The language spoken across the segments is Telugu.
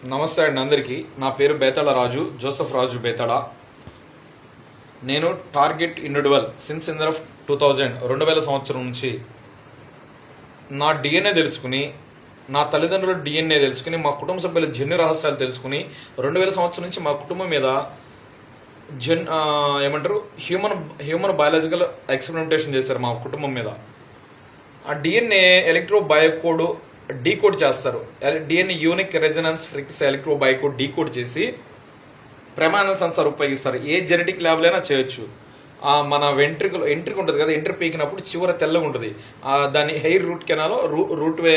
నమస్తే అండి అందరికీ. నా పేరు బేతాళ రాజు, జోసఫ్ రాజు బేతాళ. నేను టార్గెట్ ఇండివిడ్యువల్ సిన్స్ ఇన్ 2000 సంవత్సరం నుంచి నా డిఎన్ఏ తెలుసుకుని, నా తల్లిదండ్రుల డిఎన్ఏ తెలుసుకుని, మా కుటుంబ సభ్యుల జన్యు రహస్యాలు తెలుసుకుని 2000 సంవత్సరం నుంచి మా కుటుంబం మీద హ్యూమన్ బయాలజికల్ ఎక్స్పెరిమెంటేషన్ చేశారు మా కుటుంబం మీద. ఆ డిఎన్ఏ ఎలక్ట్రో బయోకోడ్ డీకోడ్ చేస్తారు. DNA unique resonance frequency electro biocode decode చేసి ప్రమాణ సెన్సార్ ఉపయోగిస్తారు. ఏ జెనెటిక్ ల్యాబ్లైనా చేయొచ్చు. మన ఎంట్రిక్ ఉంటుంది కదా, ఎంట్రీ పీకినప్పుడు చివర తెల్లగా ఉంటుంది, దాన్ని హెయిర్ రూట్ కెనాలో రూట్ వే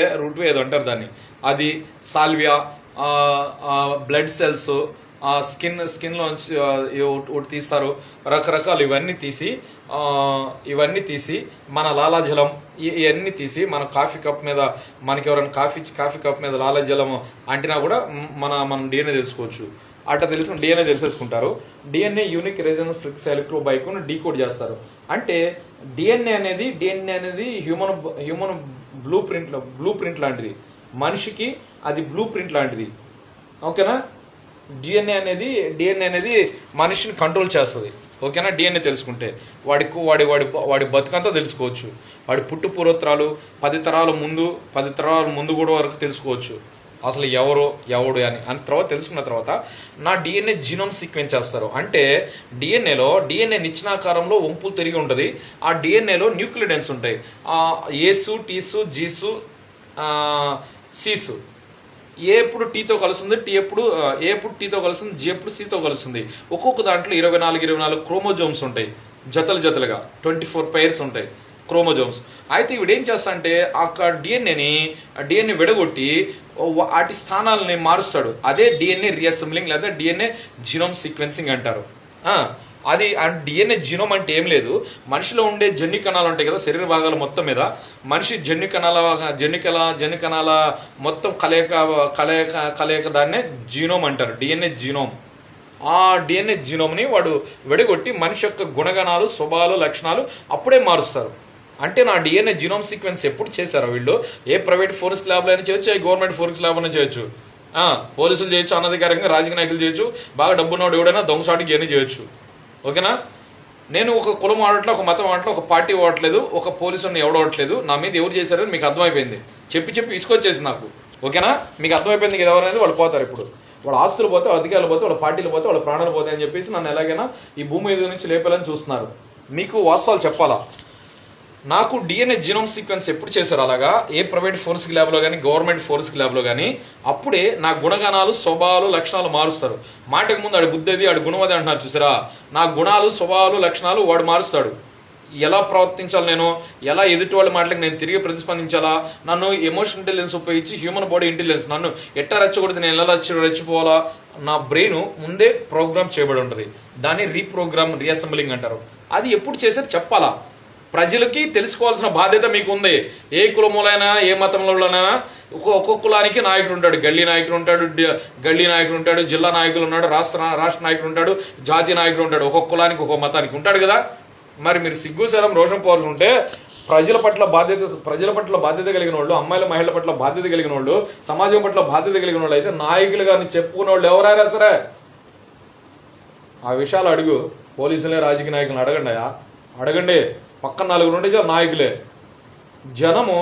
ఏదో అంటారు దాన్ని. అది సాల్వియా, బ్లడ్ సెల్స్, స్కిన్లోంచి ఒకటి తీస్తారు, రకరకాలు ఇవన్నీ తీసి మన లాలాజలం ఇవన్నీ తీసి మన కాఫీ కప్ మీద, మనకి ఎవరైనా కాఫీ కప్ మీద లాలాజలం అంటినా కూడా మనం డిఎన్ఏ తెలుసుకోవచ్చు. అట్లా డిఎన్ఏ తెలిసేసుకుంటారు. DNA unique resonance frequency electro biocode decode చేస్తారు. అంటే డిఎన్ఏ అనేది హ్యూమన్ బ్లూ ప్రింట్ లాంటిది. మనిషికి అది బ్లూ ప్రింట్ లాంటిది. ఓకేనా? డిఎన్ఏ అనేది మనిషిని కంట్రోల్ చేస్తుంది. ఓకేనా? డిఎన్ఏ తెలుసుకుంటే వాడి బతుకంతా తెలుసుకోవచ్చు. వాడి పుట్టు పూర్వోత్తరాలు 10 తరాల ముందు కూడా వరకు తెలుసుకోవచ్చు. అసలు ఎవడు అని తర్వాత తెలుసుకున్న తర్వాత నా డిఎన్ఏ జీనోమ్ సీక్వెన్స్ చేస్తారు. అంటే డిఎన్ఏ నిచ్చెనాకారంలో వంపులు తిరిగి ఉంటుంది. ఆ డిఎన్ఏలో న్యూక్లియోటైడ్స్ ఉంటాయి. ఏసు, టీసు, జీసు, సీసు. ఏ ఎప్పుడు టీతో కలుస్తుంది, ఏ ఎప్పుడు టీతో కలుస్తుంది, జీ ఎప్పుడు సీతో కలుస్తుంది. ఒక్కొక్క దాంట్లో 24 క్రోమోజోమ్స్ ఉంటాయి. జతలుగా 24 పైర్స్ ఉంటాయి క్రోమోజోమ్స్. అయితే ఇవిడేం చేస్తా అంటే ఆ డిఎన్ఏ విడగొట్టి వాటి స్థానాలని మారుస్తాడు. అదే డిఎన్ఏ రీఅసెంబ్లింగ్ లేదా డిఎన్ఏ జీనోమ్ సీక్వెన్సింగ్ అంటారు. అది డిఎన్ఏ జీనోమ్ అంటే ఏం లేదు, మనిషిలో ఉండే జన్యు కణాలు ఉంటాయి కదా, శరీర భాగాల మొత్తం మీద మనిషి జన్యు కణాల మొత్తం కలయిక దాన్నే జీనోమ్ అంటారు, డిఎన్ఏ జీనోమ్. ఆ డిఎన్ఏ జీనోమ్ని వాడు విడగొట్టి మనిషి యొక్క గుణగణాలు, స్వభావాలు, లక్షణాలు అప్పుడే మారుస్తారు. అంటే నా డిఎన్ఏ జీనోమ్ సీక్వెన్స్ ఎప్పుడు చేశారో వీళ్ళు, ఏ ప్రైవేట్ ఫోరెన్సిక్ ల్యాబ్లో అయినా చేయొచ్చు, ఏ గవర్నమెంట్ ఫోరెన్సిక్ ల్యాబ్ అయినా చేయొచ్చు. పోలీసులు చేయొచ్చు, అనధికారికంగా రాజకీయ నాయకులు చేయొచ్చు, బాగా డబ్బున్నవాడు ఎవడైనా దొంగసాటికి ఇవన్నీ చేయొచ్చు. ఓకేనా? నేను ఒక కులం ఆడట్లేదు, ఒక మతం ఆడట్లేదు, ఒక పార్టీ ఓడట్లేదు, ఒక పోలీసుని ఎవడవట్లేదు. నా మీద ఎవరు చేశారని మీకు అర్థమైపోయింది. చెప్పి ఇసుకొచ్చేసి నాకు. ఓకేనా? మీకు అర్థమైపోయింది కదా ఎవరనేది. వాళ్ళు పోతారు. ఇప్పుడు వాళ్ళ ఆస్తులు పోతే, అధికారులు పోతే, వాళ్ళ పార్టీలు పోతే, వాళ్ళ ప్రాణాలు పోతాయి అని చెప్పేసి నన్ను ఎలాగైనా ఈ భూమి మీద నుంచి లేపాలని చూస్తున్నారు. మీకు వాస్తవాలు చెప్పాలా? నాకు డిఎన్ఏ జీనోమ్ సీక్వెన్స్ ఎప్పుడు చేశారు అలాగా, ఏ ప్రైవేట్ ఫోరెన్సిక్ ల్యాబ్లో కానీ గవర్నమెంట్ ఫోరెన్సిక్ ల్యాబ్లో కానీ, అప్పుడే నా గుణగణాలు, స్వభావాలు, లక్షణాలు మారుస్తారు. మాటకు ముందు ఆడి బుద్ధి ఆడి గుణమది అంటున్నారు చూసారా, నా గుణాలు, స్వభావాలు, లక్షణాలు వాడు మారుస్తాడు. ఎలా ప్రవర్తించాలి, నేను ఎలా ఎదుటి వాళ్ళ మాటలకు నేను తిరిగి ప్రతిస్పందించాలా, నన్ను ఎమోషనల్ ఇంటెలిజెన్స్ ఉపయోగించి హ్యూమన్ బాడీ ఇంటెలిజెన్స్, నన్ను ఎట్టా రెచ్చకూడదు, నేను ఎలా రెచ్చిపోవాలా, నా బ్రెయిన్ ముందే ప్రోగ్రామ్ చేయబడి ఉంటుంది. దాన్ని రీఅసెంబ్లింగ్ అంటారు. అది ఎప్పుడు చేసేది చెప్పాలా? ప్రజలకి తెలుసుకోవాల్సిన బాధ్యత మీకు ఉంది. ఏ కులములైనా, ఏ మతంలోనైనా ఒక్కొక్క కులానికి నాయకుడు ఉంటాడు. గల్లీ నాయకుడు ఉంటాడు, జిల్లా నాయకులు ఉన్నాడు, రాష్ట్ర నాయకుడు ఉంటాడు, జాతీయ నాయకుడు ఉంటాడు. ఒక్కొక్క కులానికి, ఒక్కొక్క మతానికి ఉంటాడు కదా. మరి మీరు సిగ్గుశరం, రోషం పోవాల్సి ఉంటే ప్రజల పట్ల బాధ్యత కలిగిన వాళ్ళు, అమ్మాయిల మహిళల పట్ల బాధ్యత కలిగిన వాళ్ళు, సమాజం పట్ల బాధ్యత కలిగిన వాళ్ళు అయితే నాయకులు కానీ చెప్పుకునే వాళ్ళు ఎవరైనా సరే ఆ విషయాలు అడుగు. పోలీసులే రాజకీయ నాయకులను అడగండి. పక్కన 4 ఉండే నాయకులే. జనము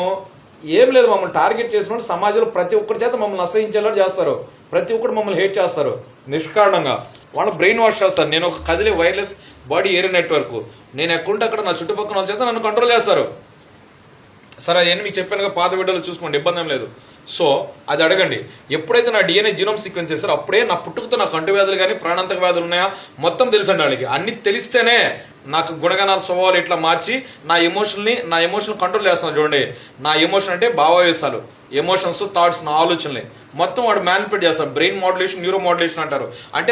ఏం లేదు, మమ్మల్ని టార్గెట్ చేసినప్పుడు సమాజంలో ప్రతి ఒక్కరి చేత మమ్మల్ని అసహించేలా చేస్తారు. ప్రతి ఒక్కరు మమ్మల్ని హేట్ చేస్తారు నిష్కారణంగా. వాళ్ళు బ్రెయిన్ వాష్ చేస్తారు. నేను ఒక కదిలే వైర్లెస్ బాడీ ఏరియా నెట్వర్క్. నేను ఎక్కడుంటే అక్కడ నా చుట్టుపక్కల వాళ్ళ చేత నన్ను కంట్రోల్ చేస్తారు. సరే, అదేంటి మీకు చెప్పానుగా, పాత వీడియోలో చూసుకోండి, ఇబ్బంది ఏం లేదు. సో అది అడగండి. ఎప్పుడైతే నా డిఎన్ఏ జీనోమ్ సీక్వెన్స్ చేస్తారో అప్పుడే నా పుట్టుకతో నాకు అంటు వ్యాధులు కానీ ప్రాణాంతక వ్యాధులు ఉన్నాయా మొత్తం తెలుసండి వాళ్ళకి. అన్ని తెలిస్తేనే నాకు గుణగణాల స్వభావాలు ఇట్లా మార్చి నా ఎమోషన్ కంట్రోల్ చేస్తున్నాను. చూడండి, నా ఎమోషన్ అంటే భావావేశాలు, ఎమోషన్స్, థాట్స్, నా ఆలోచనలే మొత్తం వాడు మ్యానిపులేట్ చేస్తాడు. బ్రెయిన్ మాడ్యులేషన్, న్యూరో మాడ్యులేషన్ అంటారు. అంటే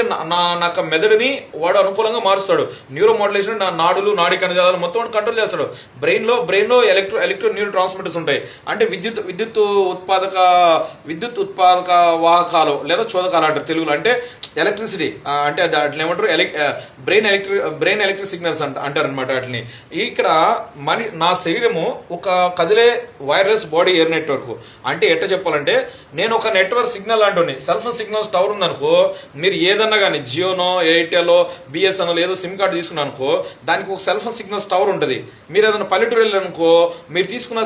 నాకు మెదడుని వాడు అనుకూలంగా మారుస్తాడు. న్యూరో మాడ్యులేషన్ నా నాడులు, నాడి కణజాలాలు మొత్తం వాడు కంట్రోల్ చేస్తాడు. బ్రెయిన్లో ఎలక్ట్రో న్యూరో ట్రాన్స్మిటర్స్ ఉంటాయి. అంటే విద్యుత్ ఉత్పాదక వాహకాలు లేదా చోదకాలు అంటారు తెలుగులో. అంటే ఎలక్ట్రిసిటీ, అంటే అట్లా ఏమంటారు, బ్రెయిన్ ఎలక్ట్రిక్ సిగ్నల్స్ అంటారు అనమాట వాటిని. ఇక్కడ నా శరీరము ఒక కదిలే వైర్లెస్ బాడీ ఎయిర్ నెట్వర్క్. అంటే ఎట్ట చెప్పాలంటే నేను ఒక నెట్వర్క్ సిగ్నల్ అంటున్నాను, సెల్ ఫోన్ సిగ్నల్స్ టవర్ ఉందనుకో, మీరు ఏదన్నా కానీ జియోనో ఎయిర్టెల్ బిఎస్ఎన్ఎల్ ఏదో సిమ్ కార్డు తీసుకున్నాను అనుకో, దానికి ఒక సెల్ ఫోన్ సిగ్నల్స్ టవర్ ఉంటుంది. మీరు ఏదైనా పల్లెటూరు వెళ్ళారనుకో, మీరు తీసుకున్న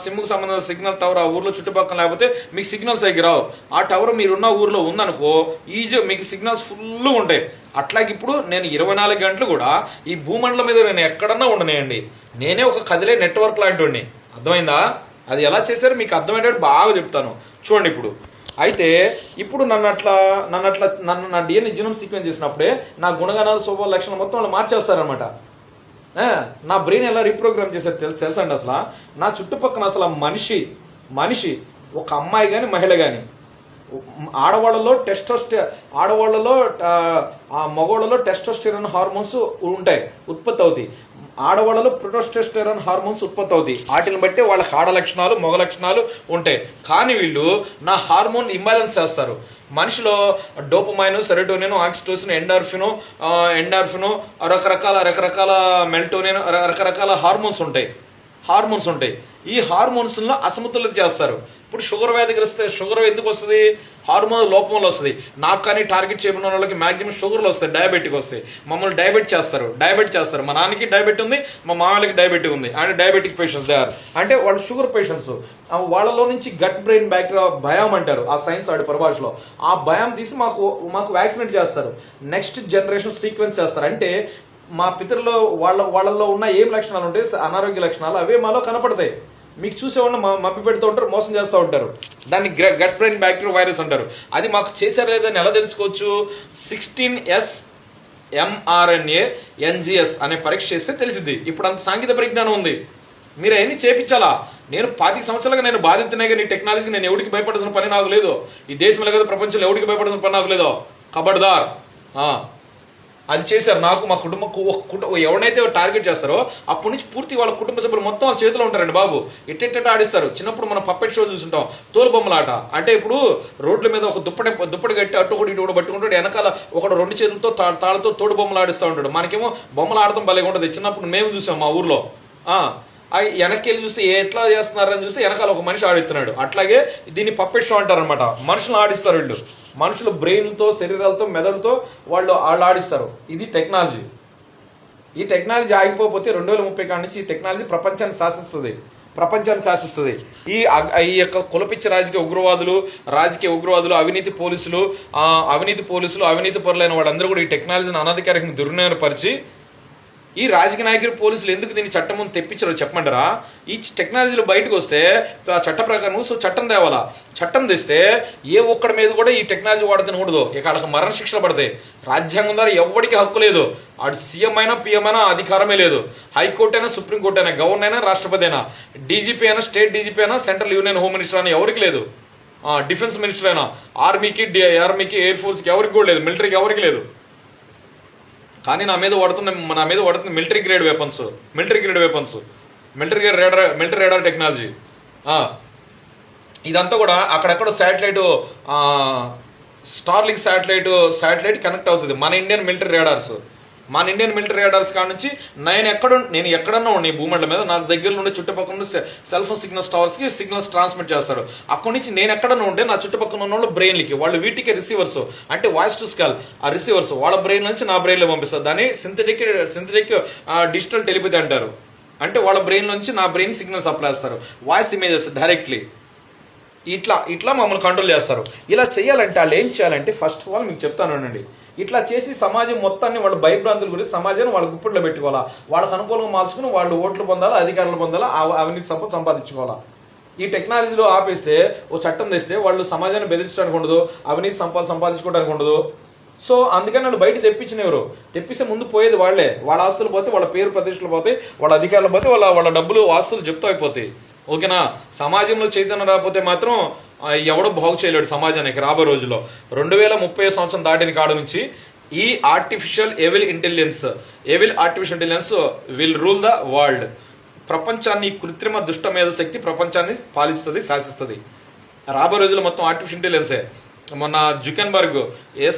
సిమ్కు సంబంధించిన సిగ్నల్ టవర్ ఆ ఊర్లో చుట్టుపక్కల లేకపోతే మీకు సిగ్నల్స్ దగ్గర రావు. ఆ టవర్ మీరున్న ఊర్లో ఉందనుకో ఈజీ మీకు సిగ్నల్స్ ఫుల్ ఉంటాయి. అట్లాగే ఇప్పుడు నేను 24 గంటలు కూడా ఈ భూమండలం మీద నేను ఎక్కడన్నా ఉండనేయండి, నేనే ఒక కదిలే నెట్వర్క్ లాంటి. అర్థమైందా? అది ఎలా చేశారో మీకు అర్థమయ్యేటట్టు బాగా చెప్తాను చూడండి. అయితే ఇప్పుడు నన్ను నా డిఎన్ఏ జీనోమ్ సీక్వెన్స్ చేసినప్పుడే నా గుణగణాలు స్వభావ లక్షణాలు మొత్తం వాళ్ళు మార్చేస్తారనమాట. నా బ్రెయిన్ ఎలా రీప్రోగ్రామ్ చేశారు తెలుసండి. అసలు నా చుట్టుపక్కల అసలు మనిషి ఒక అమ్మాయి కానీ మహిళ కానీ ఆడవాళ్ళలో మగవాళ్ళలో టెస్టోస్టెరాన్ హార్మోన్స్ ఉంటాయి, ఉత్పత్తి అవుతాయి. ఆడవాళ్ళలో ప్రొటోస్టెరాన్ హార్మోన్స్ ఉత్పత్తి అవుతాయి. వాటిని బట్టి వాళ్ళకి ఆడ లక్షణాలు మగ లక్షణాలు ఉంటాయి. కానీ వీళ్ళు నా హార్మోన్ ఇంబ్యాలెన్స్ చేస్తారు. మనిషిలో డోపమైన్, సెరోటోనిన్, ఆక్సిటోసిన్, ఎండార్ఫిన్ రకరకాల మెల్టోనిన్ రకరకాల హార్మోన్స్ ఉంటాయి. ఈ హార్మోన్స్లో అసమతుల్యత చేస్తారు. ఇప్పుడు షుగర్ వ్యాధిగ్రస్తే షుగర్ ఎందుకు వస్తుంది? హార్మోన్ లోపం వల్ల వస్తుంది. నాకు కానీ టార్గెట్ చేయబడిన వాళ్ళకి మాక్సిమం షుగర్లు వస్తాయి, డయాబెటిక్ వస్తాయి. మమ్మల్ని డయాబెట్ చేస్తారు. మా నాన్నకి డయాబెట్ ఉంది, మా మామయ్యకి డయాబెటిక్ ఉంది. అంటే డయాబెటిక్ పేషెంట్స్ దే ఆర్. అంటే వాళ్ళు షుగర్ పేషెంట్స్. వాళ్ళలో నుంచి గట్ బ్రెయిన్ బ్యాక్టీరియా భయం అంటారు ఆ సైన్స్ ఆడి పరిభాషలో. ఆ భయం తీసి మాకు వ్యాక్సినేట్ చేస్తారు, నెక్స్ట్ జనరేషన్ సీక్వెన్స్ చేస్తారు. అంటే మా పితరులో వాళ్ళల్లో ఉన్న ఏం లక్షణాలు ఉంటాయి, అనారోగ్య లక్షణాలు, అవే మాలో కనపడతాయి. మీకు చూసేవాళ్ళు మప్పి పెడుతూ ఉంటారు, మోసం చేస్తూ ఉంటారు. దాన్ని గట్ బ్రెయిన్ బ్యాక్టీరియా వైరస్ అంటారు. అది మాకు చేశారు లేదని ఎలా తెలుసుకోవచ్చు? 16S mRNA NGS అనే పరీక్ష చేస్తే తెలిసింది. ఇప్పుడు అంత సాంకేతిక పరిజ్ఞానం ఉంది, మీరు అవన్నీ చేపించాలా? నేను 25 సంవత్సరాలుగా నేను బాధితున్నా కానీ టెక్నాలజీకి నేను ఎవరికి భయపడాల్సిన పని నాకు లేదు. ఈ దేశంలో కదా ప్రపంచంలో ఎవరికి భయపడాల్సిన పని నాకు లేదు. ఖబర్దార్. అది చేశారు నాకు, మా కుటుంబం ఎవరైతే టార్గెట్ చేస్తారో అప్పటి నుంచి పూర్తి వాళ్ళ కుటుంబ సభ్యులు మొత్తం వాళ్ళ చేతిలో ఉంటారండి బాబు. ఎట్టెట్ట ఆడిస్తారు. చిన్నప్పుడు మనం పప్పెట్ షో చూస్తుంటాం, తోలుబొమ్మలాట. అంటే ఇప్పుడు రోడ్ల మీద ఒక దుప్పటి కట్టి అటు ఒకటి ఇటు పట్టుకుంటాడు, వెనకాల ఒకడు 2 చేతులతో తాళతో తోడు బొమ్మలు ఆడిస్తూ ఉంటాడు. మనకేమో బొమ్మలు ఆడటం భలేగా ఉంటుంది. చిన్నప్పుడు మేము చూసాం మా ఊర్లో. వెనక్కి వెళ్ళి చూస్తే ఎట్లా చేస్తున్నారని చూస్తే వెనకాల ఒక మనిషి ఆడిస్తున్నాడు. అట్లాగే దీన్ని పప్పెట్ షో అంటారనమాట. మనుషులు ఆడిస్తారు వీళ్ళు. మనుషుల బ్రెయిన్తో, శరీరాలతో, మెదడుతో వాళ్ళు ఆడిస్తారు. ఇది టెక్నాలజీ. ఈ టెక్నాలజీ ఆగిపోతే 2030 కాడి నుంచి ఈ టెక్నాలజీ ప్రపంచాన్ని శాసిస్తుంది. ఈ యొక్క కులపిచ్చి రాజకీయ ఉగ్రవాదులు, అవినీతి పోలీసులు, అవినీతి పరులైన వాళ్ళందరూ కూడా ఈ టెక్నాలజీని అనధికారికంగా దుర్వినియోగపరిచి ఈ రాజకీయ నాయకులు పోలీసులు ఎందుకు దీన్ని చట్టం ముందు తెప్పించారో చెప్పమంటారా? ఈ టెక్నాలజీలు బయటకు వస్తే ఆ చట్ట ప్రకారం చట్టం తేవాలా. చట్టం తెస్తే ఏ ఒక్కడి మీద కూడా ఈ టెక్నాలజీ వాడితే ఉండదు. ఇక వాళ్ళకి మరణ శిక్షలు పడతాయి. రాజ్యాంగం ద్వారా ఎవరికి హక్కు లేదు. ఆడు సీఎం అయినా పిఎం అయినా అధికారమే లేదు. హైకోర్టు అయినా, సుప్రీంకోర్టు అయినా, గవర్నర్ అయినా, రాష్ట్రపతి అయినా, డీజీపీ అయినా, స్టేట్ డీజీపీ అయినా, సెంట్రల్ యూనియన్ హోమ్ మినిస్టర్ అయినా ఎవరికి లేదు. డిఫెన్స్ మినిస్టర్ అయినా, ఆర్మీకి, ఎయిర్ ఫోర్స్కి ఎవరికి కూడా లేదు. మిలిటరీకి ఎవరికి లేదు. కానీ నా మీద వాడుతున్న military grade weapons, military radar technology. ఇదంతా కూడా అక్కడెక్కడ స్టార్లింక్ శాటిలైట్ కనెక్ట్ అవుతుంది. మన ఇండియన్ మిలిటరీ రేడార్స్ కాడ నుంచి నేను ఎక్కడన్నా ఉన్నాయి భూమండలం మీద, నాకు దగ్గరలో ఉండే చుట్టుపక్కల ఉండే సెల్ ఫోన్ సిగ్నల్స్ టవర్స్కి సిగ్నల్స్ ట్రాన్స్మిట్ చేస్తారు. అక్కడి నుంచి నేను ఎక్కడన్నా ఉంటే నా చుట్టుపక్కల ఉన్న వాళ్ళ బ్రెయిన్లకి, వాళ్ళు వీటికి రిసీవర్స్, అంటే వాయిస్ టు స్కాల్ ఆ రిసీవర్స్ వాళ్ళ బ్రెయిన్ నుంచి నా బ్రెయిన్లో పంపిస్తారు. దాన్ని సింథటిక్ డిజిటల్ టెలిపతి అంటారు. అంటే వాళ్ళ బ్రెయిన్ నుంచి నా బ్రెయిన్ సిగ్నల్స్ అప్లై చేస్తారు, వాయిస్ ఇమేజెస్ డైరెక్ట్లీ. ఇట్లా మమ్మల్ని కంట్రోల్ చేస్తారు. ఇలా చేయాలంటే వాళ్ళు ఏం చేయాలంటే ఫస్ట్ ఆఫ్ ఆల్ మీకు చెప్తానండి, ఇట్లా చేసి సమాజం మొత్తాన్ని వాళ్ళ భయభ్రాంతుల గురించి సమాజాన్ని వాళ్ళ గుప్పిట్లో పెట్టుకోవాలా, వాళ్ళకి అనుకూలంగా మార్చుకుని వాళ్ళు ఓట్లు పొందాలా, అధికారులు పొందాలా, అవినీతి సంపద సంపాదించుకోవాలా. ఈ టెక్నాలజీలో ఆపేస్తే ఓ చట్టం తెస్తే వాళ్ళు సమాజాన్ని బెదిరించడానికి ఉండదు, అవినీతి సంపాదించుకోవడానికి ఉండదు. సో అందుకని వాళ్ళు బయట తెప్పిస్తే ముందు పోయేది వాళ్ళే. వాళ్ళ ఆస్తులు పోతే, వాళ్ళ పేరు ప్రతిష్టలు పోతాయి, వాళ్ళ అధికారులు పోతే, వాళ్ళ డబ్బులు ఆస్తులు జప్తు అయిపోతాయి. ఓకేనా? సమాజంలో చైతన్యం రాకపోతే మాత్రం ఎవడో బాగు చేయలేడు సమాజానికి రాబోయే రోజుల్లో. 2030 సంవత్సరం దాటిన కాడ నుంచి ఈ artificial evil artificial intelligence will rule the world. ప్రపంచాన్ని, కృత్రిమ దుష్ట మేధ శక్తి ప్రపంచాన్ని శాసిస్తుంది. రాబోయే రోజుల్లో మొత్తం ఆర్టిఫిషియల్ ఇంటెలిజెన్సే. మొన్న జుకెన్బర్గ్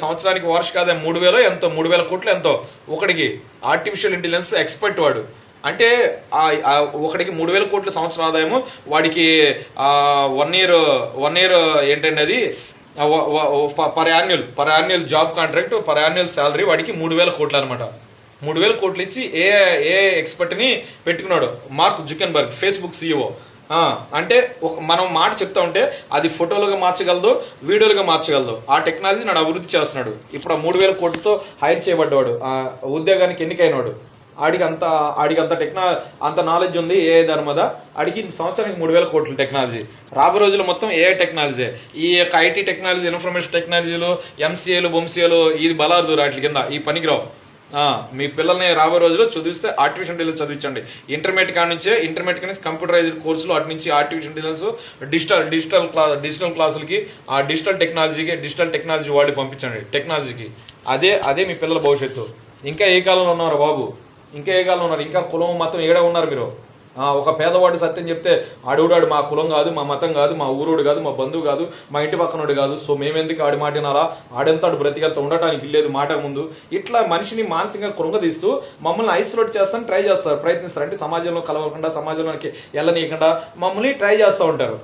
సంవత్సరానికి వార్షిక ఆదాయం 3,000 కోట్లు ఎంతో ఒకటికి. ఆర్టిఫిషియల్ ఇంటెలిజెన్స్ ఎక్స్పర్ట్ వాడు. అంటే ఒకటికి 3,000 కోట్ల సంవత్సర ఆదాయము, వాడికి 1 ఇయర్ ఏంటంటే అది per annual job contract, per annual salary వాడికి 3,000 కోట్లు అనమాట. 3,000 కోట్లు ఇచ్చి ఏ ఎక్స్పర్ట్ని పెట్టుకున్నాడు, మార్క్ జుకెన్బర్గ్, ఫేస్బుక్ CEO. అంటే మనం మాట చెప్తా ఉంటే అది ఫోటోలుగా మార్చగలదు, వీడియోలుగా మార్చగలదు. ఆ టెక్నాలజీ నాడు అభివృద్ధి చేస్తున్నాడు. ఇప్పుడు ఆ 3,000 కోట్లతో హైర్ చేయబడ్డాడు, ఉద్యోగానికి ఎన్నికైనవాడు. ఆడికి అంత అంత నాలెడ్జ్ ఉంది ఏ దాని మీద. ఆడికి సంవత్సరానికి 3,000 కోట్ల టెక్నాలజీ. రాబోయే రోజులు మొత్తం ఏఐ టెక్నాలజీ, ఈ యొక్క ఐటీ టెక్నాలజీ, ఇన్ఫర్మేషన్ టెక్నాలజీలు, MCAలు బొంసీలు ఇది బలాదు వాటి కింద ఈ పనికిరావు. మీ పిల్లల్ని రాబోయే రోజుల్లో చదివిస్తే ఆర్టిఫిషియల్ ఇంటెలిజెన్స్ చదివించండి. ఇంటర్మీడియట్ నుంచి కంప్యూటరైజ్డ్ కోర్సులు, అటు నుంచి ఆర్టిఫిషియల్ ఇంటెలిజెన్స్, డిజిటల్ క్లాసులకి ఆ డిజిటల్ టెక్నాలజీ వాడి పంపించండి టెక్నాలజీకి. అదే మీ పిల్లల భవిష్యత్తు. ఇంకా ఏ కాలంలో ఉన్నారు బాబు, ఇంకా కులం మతం ఏడా ఉన్నారు మీరు? ఒక పేదవాడు సత్యం చెప్తే ఆడుడాడు మా కులం కాదు, మా మతం కాదు, మా ఊరోడు కాదు, మా బంధువు కాదు, మా ఇంటి పక్కనోడు కాదు, సో మేమెందుకు ఆడి మాట వినాలా, ఆడెంతాడు బ్రతికంత ఉండటానికి లేదు మాట ముందు. ఇట్లా మనిషిని మానసికంగా కృంగదీస్తూ మమ్మల్ని ఐసోలేట్ చేస్తాను ప్రయత్నిస్తారు. అంటే సమాజంలో కలవకుండా, సమాజంలోకి వెళ్ళనీయకుండా మమ్మల్ని ట్రై చేస్తూ ఉంటారు.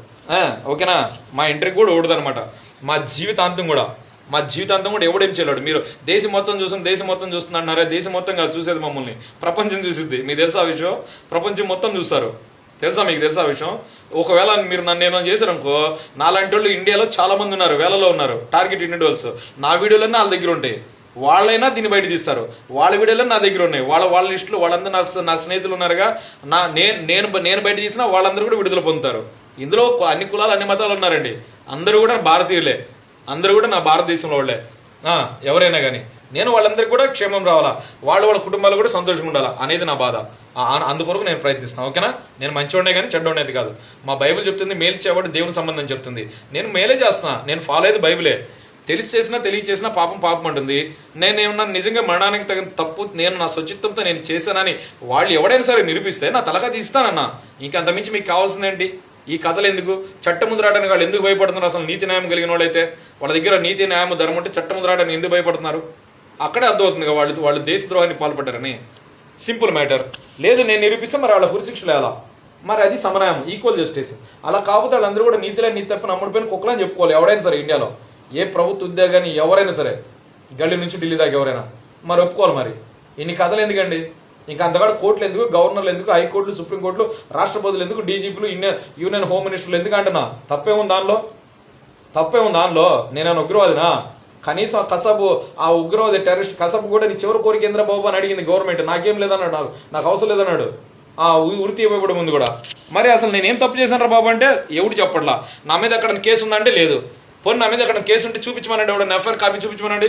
ఓకేనా? మా ఇంటర్కి కూడా ఓడదనమాట. మా జీవితాంతం కూడా ఎవడేం చేయలేడు. మీరు దేశం మొత్తం చూస్తుంది అన్నారే, దేశం మొత్తం కాదు చూసేది, మమ్మల్ని ప్రపంచం చూసిద్ది. మీకు తెలుసా విషయం? ప్రపంచం మొత్తం చూస్తారు. మీకు తెలుసా విషయం? ఒకవేళ మీరు నన్ను ఏమైనా చేశారనుకో, నాలాంటి వాళ్ళు ఇండియాలో చాలా మంది ఉన్నారు, వేలలో ఉన్నారు, టార్గెట్ ఇండివిజువల్స్. నా వీడియోలన్నీ వాళ్ళ దగ్గర ఉంటాయి, వాళ్ళైనా దీన్ని బయట తీస్తారు. వాళ్ళ వీడియోలో నా దగ్గర ఉన్నాయి, వాళ్ళ లిస్టులో వాళ్ళందరూ నాకు స్నేహితులు ఉన్నారుగా. నేను బయట తీసినా వాళ్ళందరూ కూడా విడుదల పొందుతారు. ఇందులో అన్ని కులాలు, అన్ని మతాలు ఉన్నారండి. అందరూ కూడా భారతీయులే, అందరూ కూడా నా భారతదేశంలో వాళ్ళే. ఎవరైనా కానీ నేను వాళ్ళందరికీ కూడా క్షేమం రావాలా, వాళ్ళ కుటుంబాలు కూడా సంతోషంగా ఉండాలా అనేది నా బాధ. అందుకొరకు నేను ప్రయత్నిస్తాను. ఓకేనా? నేను మంచివాడినే కానీ చెడ్డవాడిని అయితే కాదు. మా బైబిల్ చెప్తుంది మేలు చేయవాడు దేవుని సంబంధం చెప్తుంది. నేను మేలే చేస్తున్నా, నేను ఫాలో అయ్యేది బైబిలే. తెలియచేసినా పాపం అంటుంది. నేనేమన్నా నిజంగా మరణానికి తగిన తప్పు నేను నా స్వచిత్తంతో నేను చేశానని వాళ్ళు ఎవడైనా సరే నిరూపిస్తే నా తలగా తీస్తానన్నా. ఇంకంతమించి మీకు కావాల్సిందేంటి? ఈ కథలు ఎందుకు? చట్టం ముందు రావడానికి వాళ్ళు ఎందుకు భయపడుతున్నారు? అసలు నీతి న్యాయం కలిగిన వాళ్ళైతే వాళ్ళ దగ్గర నీతి న్యాయం ధర్మం ఉంటే చట్టం ముందు రావడానికి ఎందుకు భయపడుతున్నారు? అక్కడే అర్థమవుతుంది వాళ్ళు దేశద్రోహాన్ని పాల్పడ్డారని. Simple matter. లేదు నేను నిరూపిస్తే మరి వాళ్ళ ఉరిశిక్షలు ఎలా? మరి అది సమన్వయం, ఈక్వల్ జస్టిస్. అలా కాకపోతే వాళ్ళందరూ కూడా నీతి తప్పని అమ్ముడిపోయిన కుక్కలని చెప్పుకోవాలి ఎవడైనా సరే. ఇండియాలో ఏ ప్రభుత్వ ఉద్యోగాన్ని ఎవరైనా సరే, గల్లీ నుంచి ఢిల్లీ దాకా ఎవరైనా మరి ఒప్పుకోవాలి. మరి ఇన్ని కథలు ఎందుకండి? ఇంకా అంతకాడ కోర్టులు ఎందుకు, గవర్నర్లు ఎందుకు, హైకోర్టులు, సుప్రీంకోర్టులు, రాష్ట్రపతులు ఎందుకు, డీజీపీలు, యూనియన్ హోమ్ మినిస్టర్లు ఎందుకు అంటున్నా? తప్పేముంది దానిలో? నేనేమన్నా ఉగ్రవాదినా? కనీసం కసబు ఆ ఉగ్రవాది టెర్రరిస్ట్ కసబు కూడా నీ చివరి కోరిక కేంద్ర బాబు అని అడిగింది గవర్నమెంట్. నాకేం లేదన్నాడు, నాకు అవసరం లేదన్నాడు. ఉరి తీయబడి ముందు కూడా. మరి అసలు నేనేం తప్పు చేశాను రా బాబు అంటే ఎవడు చెప్పట్లా. నా మీద అక్కడ కేసు ఉందంటే లేదు. పోనీ నా మీద అక్కడ కేసు ఉంటే చూపించమనండి, ఎవడన్నా ఎఫ్ఐఆర్ కాపీ చూపించమనండి.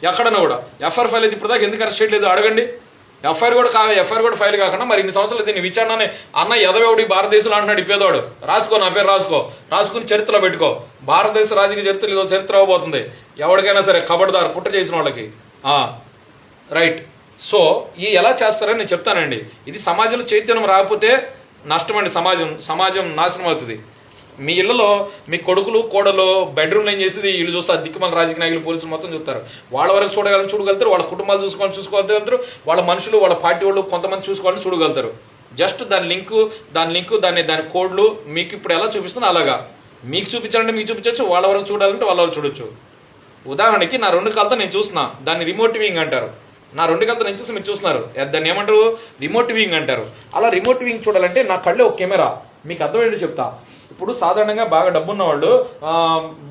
ఎక్కడన్నా కూడా ఎఫ్ఐఆర్ ఫైల్ అయితే ఇప్పుడు దాకా ఎందుకు అరెస్ట్ చేయలేదు అడగండి. ఎఫ్ఐఆర్ కూడా ఫైల్ కాకుండా మరి ఇన్ని సంవత్సరాలు దీన్ని విచారణని అన్న ఎదవేవుడి భారతదేశంలో అంటున్నాడు. ఇప్పేదోడు రాసుకో, నా పేరు రాసుకుని చరిత్రలో పెట్టుకో. భారతదేశ రాజకీయ చరిత్ర ఇదో చరిత్ర అవ్వబోతుంది ఎవరికైనా సరే, కబడ్దారు కుట్ర చేసిన వాళ్ళకి. రైట్. సో ఎలా చేస్తారని నేను చెప్తానండి. ఇది సమాజంలో చైతన్యం రాకపోతే నష్టమండి. సమాజం నాశనం అవుతుంది. మీ ఇళ్లలో మీ కొడుకులు కోడలు బెడ్రూమ్లో ఏం చేసేది వీళ్ళు చూస్తారు. దిక్కుమాల రాజకీయ నాయకులు, పోలీసులు మొత్తం చూస్తారు. వాళ్ళ వరకు చూడగలుగుతారు, వాళ్ళ కుటుంబాలు చూసుకోగలుగుతారు, వాళ్ళ మనుషులు, వాళ్ళ పార్టీ వాళ్ళు కొంతమంది చూసుకోవాలని చూడగలుగుతారు. జస్ట్ దాని లింకు దాని కోడ్లు మీకు ఇప్పుడు ఎలా చూపిస్తున్నా అలాగా మీకు చూపించాలంటే మీకు చూపించవచ్చు, వాళ్ళ వరకు చూడాలంటే వాళ్ళ వరకు చూడొచ్చు. ఉదాహరణకి నా 2 కాళ్ళతో నేను చూస్తున్నా, దాన్ని రిమోట్ వ్యూయింగ్ అంటారు. నా 2 కాళ్ళతో నేను చూసి మీరు చూస్తున్నారు, దాన్ని ఏమంటారు? రిమోట్ వ్యూయింగ్ అంటారు. అలా రిమోట్ వ్యూయింగ్ చూడాలంటే నా కళ్ళే ఒక కెమెరా. మీకు అర్థమేంటో చెప్తా. ఇప్పుడు సాధారణంగా బాగా డబ్బున్న వాళ్ళు,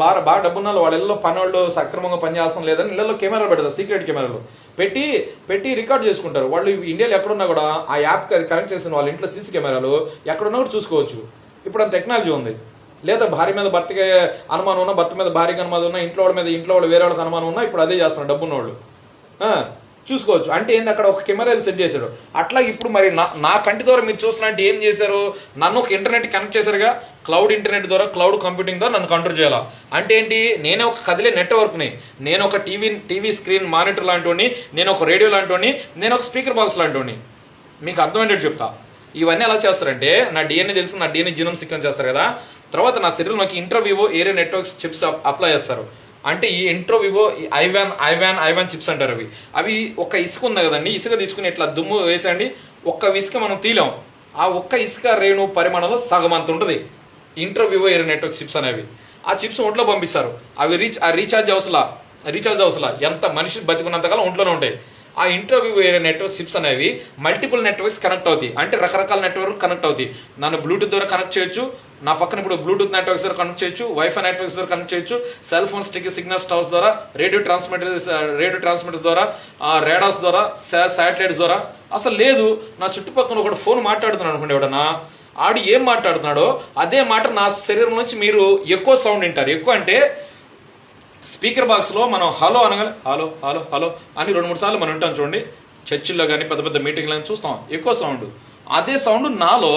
బాగా డబ్బున్న వాళ్ళ ఇళ్ళలో పని వాళ్ళు సక్రమంగా పనిచేస్తాం లేదని ఇళ్లలో కెమెరాలు పెడతారు, సీక్రెట్ కెమెరాలు పెట్టి రికార్డ్ చేసుకుంటారు. వాళ్ళు ఇండియాలో ఎక్కడున్నా కూడా ఆ యాప్ కనెక్ట్ చేసిన వాళ్ళ ఇంట్లో సీసీ కెమెరాలు ఎక్కడున్నా కూడా చూసుకోవచ్చు. ఇప్పుడు అంత టెక్నాలజీ ఉంది. లేదా భార్య మీద భర్తకి అనుమానం ఉన్నా, భర్త మీద భార్యకి అనుమానం ఉన్నా, ఇంట్లో వాళ్ళు వేరే వాళ్ళకి అనుమానం ఉన్నా ఇప్పుడు అదే చేస్తున్నారు డబ్బున్న వాళ్ళు. చూసుకోవచ్చు. అంటే ఏంది, అక్కడ ఒక కెమెరా సెట్ చేశారు. అట్లా ఇప్పుడు మరి నా కంటి ద్వారా మీరు చూస్తున్నట్టు ఏం చేశారు? నన్ను ఒక ఇంటర్నెట్ కనెక్ట్ చేశారుగా, క్లౌడ్ ఇంటర్నెట్ ద్వారా, క్లౌడ్ కంప్యూటింగ్ ద్వారా నన్ను కంట్రోల్ చేయాలా. అంటే ఏంటి? నేనే ఒక కదిలే నెట్వర్క్ని, నేను ఒక టీవీ స్క్రీన్ మానిటర్ లాంటివాడిని, నేను ఒక రేడియో లాంటివాడిని, నేను ఒక స్పీకర్ బాక్స్ లాంటివాడిని. మీకు అర్థమయ్యేటట్టు చెప్తా. ఇవన్నీ ఎలా చేస్తారంటే, నా డిఎన్ఏ తెలుసు, నా డిఎన్ఏ జీనోమ్ సీక్వెన్స్ చేస్తారు కదా. తర్వాత నా శరీరంలోకి interview area networks chips apply చేస్తారు. అంటే ఈ ఇంట్రో వివో ఐవాన్ చిప్స్ అంటారు. అవి ఒక ఇసుక ఉంది కదండి, ఇసుక తీసుకుని ఇట్లా దుమ్ము వేసండి, ఒక్క ఇసుక మనం తీలాం, ఆ ఒక్క ఇసుక రేణు పరిమాణంలో సగం అంత ఉంటుంది intro Vivo air network chips అనేవి. ఆ చిప్స్ ఒంట్లో పంపిస్తారు. అవి రీఛార్జ్ అవసలా ఎంత మనిషి బతికున్నంతకాలం ఒంట్లోనే ఉంటాయి. ఆ intro Vivo air network chips అనేవి మల్టిపుల్ నెట్వర్క్స్ కనెక్ట్ అవుతాయి, అంటే రకరకాల నెట్వర్క్ కనెక్ట్ అవుతాయి. నన్ను బ్లూటూత్ ద్వారా కనెక్ట్ చేయొచ్చు, నా పక్కన ఇప్పుడు బ్లూటూత్ నెట్వర్క్స్ ద్వారా కనెక్ట్ చేయొచ్చు, వైఫై నెట్వర్క్స్ ద్వారా కనెక్ట్ చేయొచ్చు, సెల్ ఫోన్ సిగ్నల్స్ టవర్స్ ద్వారా, రేడియో ట్రాన్స్మిటర్స్ ద్వారా, రేడార్స్ ద్వారా, శాటిలైట్స్ ద్వారా. అసలు లేదు, నా చుట్టుపక్కల ఒకటి ఫోన్ మాట్లాడుతున్నాడు అనుకోండి, ఎవడన్నా ఆడు ఏం మాట్లాడుతున్నాడో అదే మాట నా శరీరం నుంచి మీరు ఎక్కువ సౌండ్ వింటారు. ఎక్కువ అంటే స్పీకర్ బాక్స్లో మనం హలో అనగానే హలో హలో హలో అని 2-3 సార్లు మనం వింటాం చూడండి. చర్చిల్లో కానీ పెద్ద పెద్ద మీటింగ్లో కానీ చూస్తాం ఎక్కువ సౌండ్. అదే సౌండ్ నాలో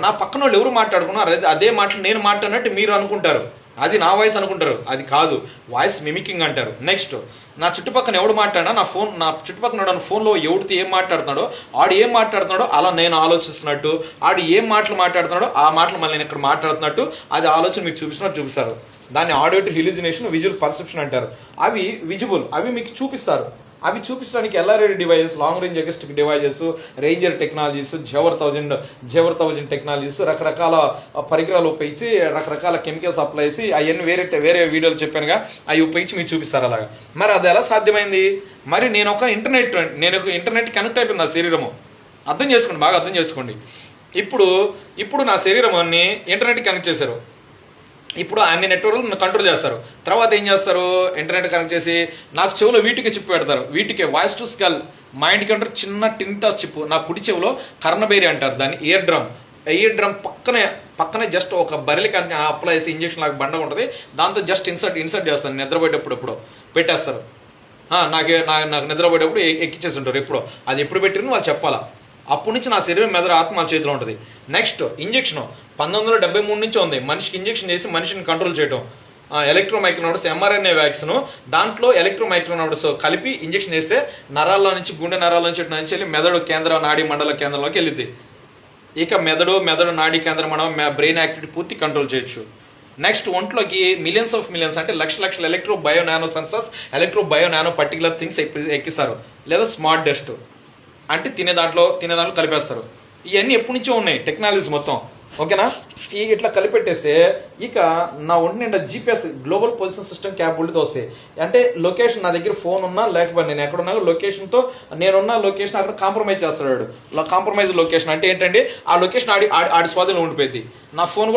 నా పక్కన వాళ్ళు ఎవరు మాట్లాడుకున్నారు అదే మాటలు నేను మాట్లాడినట్టు మీరు అనుకుంటారు, అది నా వాయిస్ అనుకుంటారు. అది కాదు, వాయిస్ మిమికింగ్ అంటారు. నెక్స్ట్, నా చుట్టుపక్కన ఎవడు మాట్లాడినా నా చుట్టుపక్కన ఫోన్లో ఎవరితో ఏం మాట్లాడుతున్నాడో ఆడు ఏం మాట్లాడుతున్నాడో అలా నేను ఆలోచిస్తున్నట్టు, ఆడు ఏం మాటలు మాట్లాడుతున్నాడో ఆ మాటలు మళ్ళీ నేను ఇక్కడ మాట్లాడుతున్నట్టు అది ఆలోచన మీకు చూపిస్తారు. దాన్ని ఆడియోటివ్ హిల్యూజినేషన్, విజువల్ పర్సెప్షన్ అంటారు. అవి విజిబుల్, అవి మీకు చూపిస్తారు. అవి చూపించడానికి LRAD devices, long range acoustic devices, ranger technologies, జెవర్ థౌజండ్ టెక్నాలజీస్, రకరకాల పరికరాలు ఉపయోగించి రకరకాల కెమికల్స్ అప్లై చేసి అవన్నీ వేరే వీడియోలు చెప్పానుగా, అవి ఉపయోగించి మీకు చూపిస్తారు అలాగా. మరి అది ఎలా సాధ్యమైంది? మరి నేను ఒక ఇంటర్నెట్ కనెక్ట్ అయిపోయింది నా శరీరము. బాగా అర్థం చేసుకోండి. ఇప్పుడు నా శరీరాన్ని ఇంటర్నెట్ కనెక్ట్ చేశారు. ఇప్పుడు అన్ని నెట్వర్క్లు కంట్రోల్ చేస్తారు. తర్వాత ఏం చేస్తారు? ఇంటర్నెట్ కనెక్ట్ చేసి నాకు చెవులో వీటికి చిప్ పెడతారు. వీటికి వాయిస్ టు స్కెల్, మైండ్కి అంటారు చిన్న టింటాస్ చిప్. నా కుడి చెవులో కర్ణబేరి అంటారు దాన్ని, ఇయర్ డ్రమ్ పక్కనే జస్ట్ ఒక బరిలికి అప్లై చేసి ఇంజక్షన్ లాగా బండ ఉంటుంది, దాంతో జస్ట్ ఇన్సర్ట్ చేస్తాను. నిద్రపోయేటప్పుడు పెట్టేస్తారు. నాకు నిద్రపోయేటప్పుడు ఎక్కిచ్చేసి ఉంటారు. ఎప్పుడు పెట్టిన వాళ్ళు చెప్పాలా. అప్పటి నుంచి నా శరీరం మెదడు ఆత్మ చేతిలో ఉంటుంది. నెక్స్ట్, ఇంజక్షన్ 1973 నుంచి ఉంది. మనిషికి ఇంజక్షన్ చేసి మనిషిని కంట్రోల్ చేయడం. ఎలక్ట్రోమైక్రోనోడస్ ఎంఆర్ఎన్ఏ వ్యాక్సిన్, దాంట్లో ఎలక్ట్రోమైక్రోనోడస్ కలిపి ఇంజక్షన్ చేస్తే నరాల్లో నుంచి, గుండె నరాల నుంచి వెళ్ళి మెదడు కేంద్ర నాడీ మండల కేంద్రంలోకి వెళ్ళింది. ఇక మెదడు నాడీ కేంద్రం మనం బ్రెయిన్ యాక్టివిటీ పూర్తి కంట్రోల్ చేయొచ్చు. నెక్స్ట్, ఒంట్లోకి మిలియన్స్ అంటే లక్షల electro bio nano sensors, electro bio nano particular things ఎక్కిస్తారు. లేదా స్మార్ట్ డస్ట్ అంటే తినే దాంట్లో కలిపేస్తారు. ఇవన్నీ ఎప్పటి నుంచో ఉన్నాయి టెక్నాలజీస్ మొత్తం. ఓకేనా? ఇట్లా కలిపెట్టేస్తే ఇక నా ఒంటి నిండా జీపీఎస్, గ్లోబల్ పొజిషన్ సిస్టమ్ క్యాపబిలిటీతో వస్తాయి. అంటే లొకేషన్, నా దగ్గర ఫోన్ ఉన్నా లేకపోతే నేను ఎక్కడున్నా లొకేషన్తో, నేనున్న లొకేషన్ అక్కడ కాంప్రమైజ్ చేస్తాడు. కాంప్రమైజ్ లొకేషన్ అంటే ఏంటంటే ఆ లొకేషన్ ఆడి స్వాధీనంలో ఉండిపోయింది. నా ఫోన్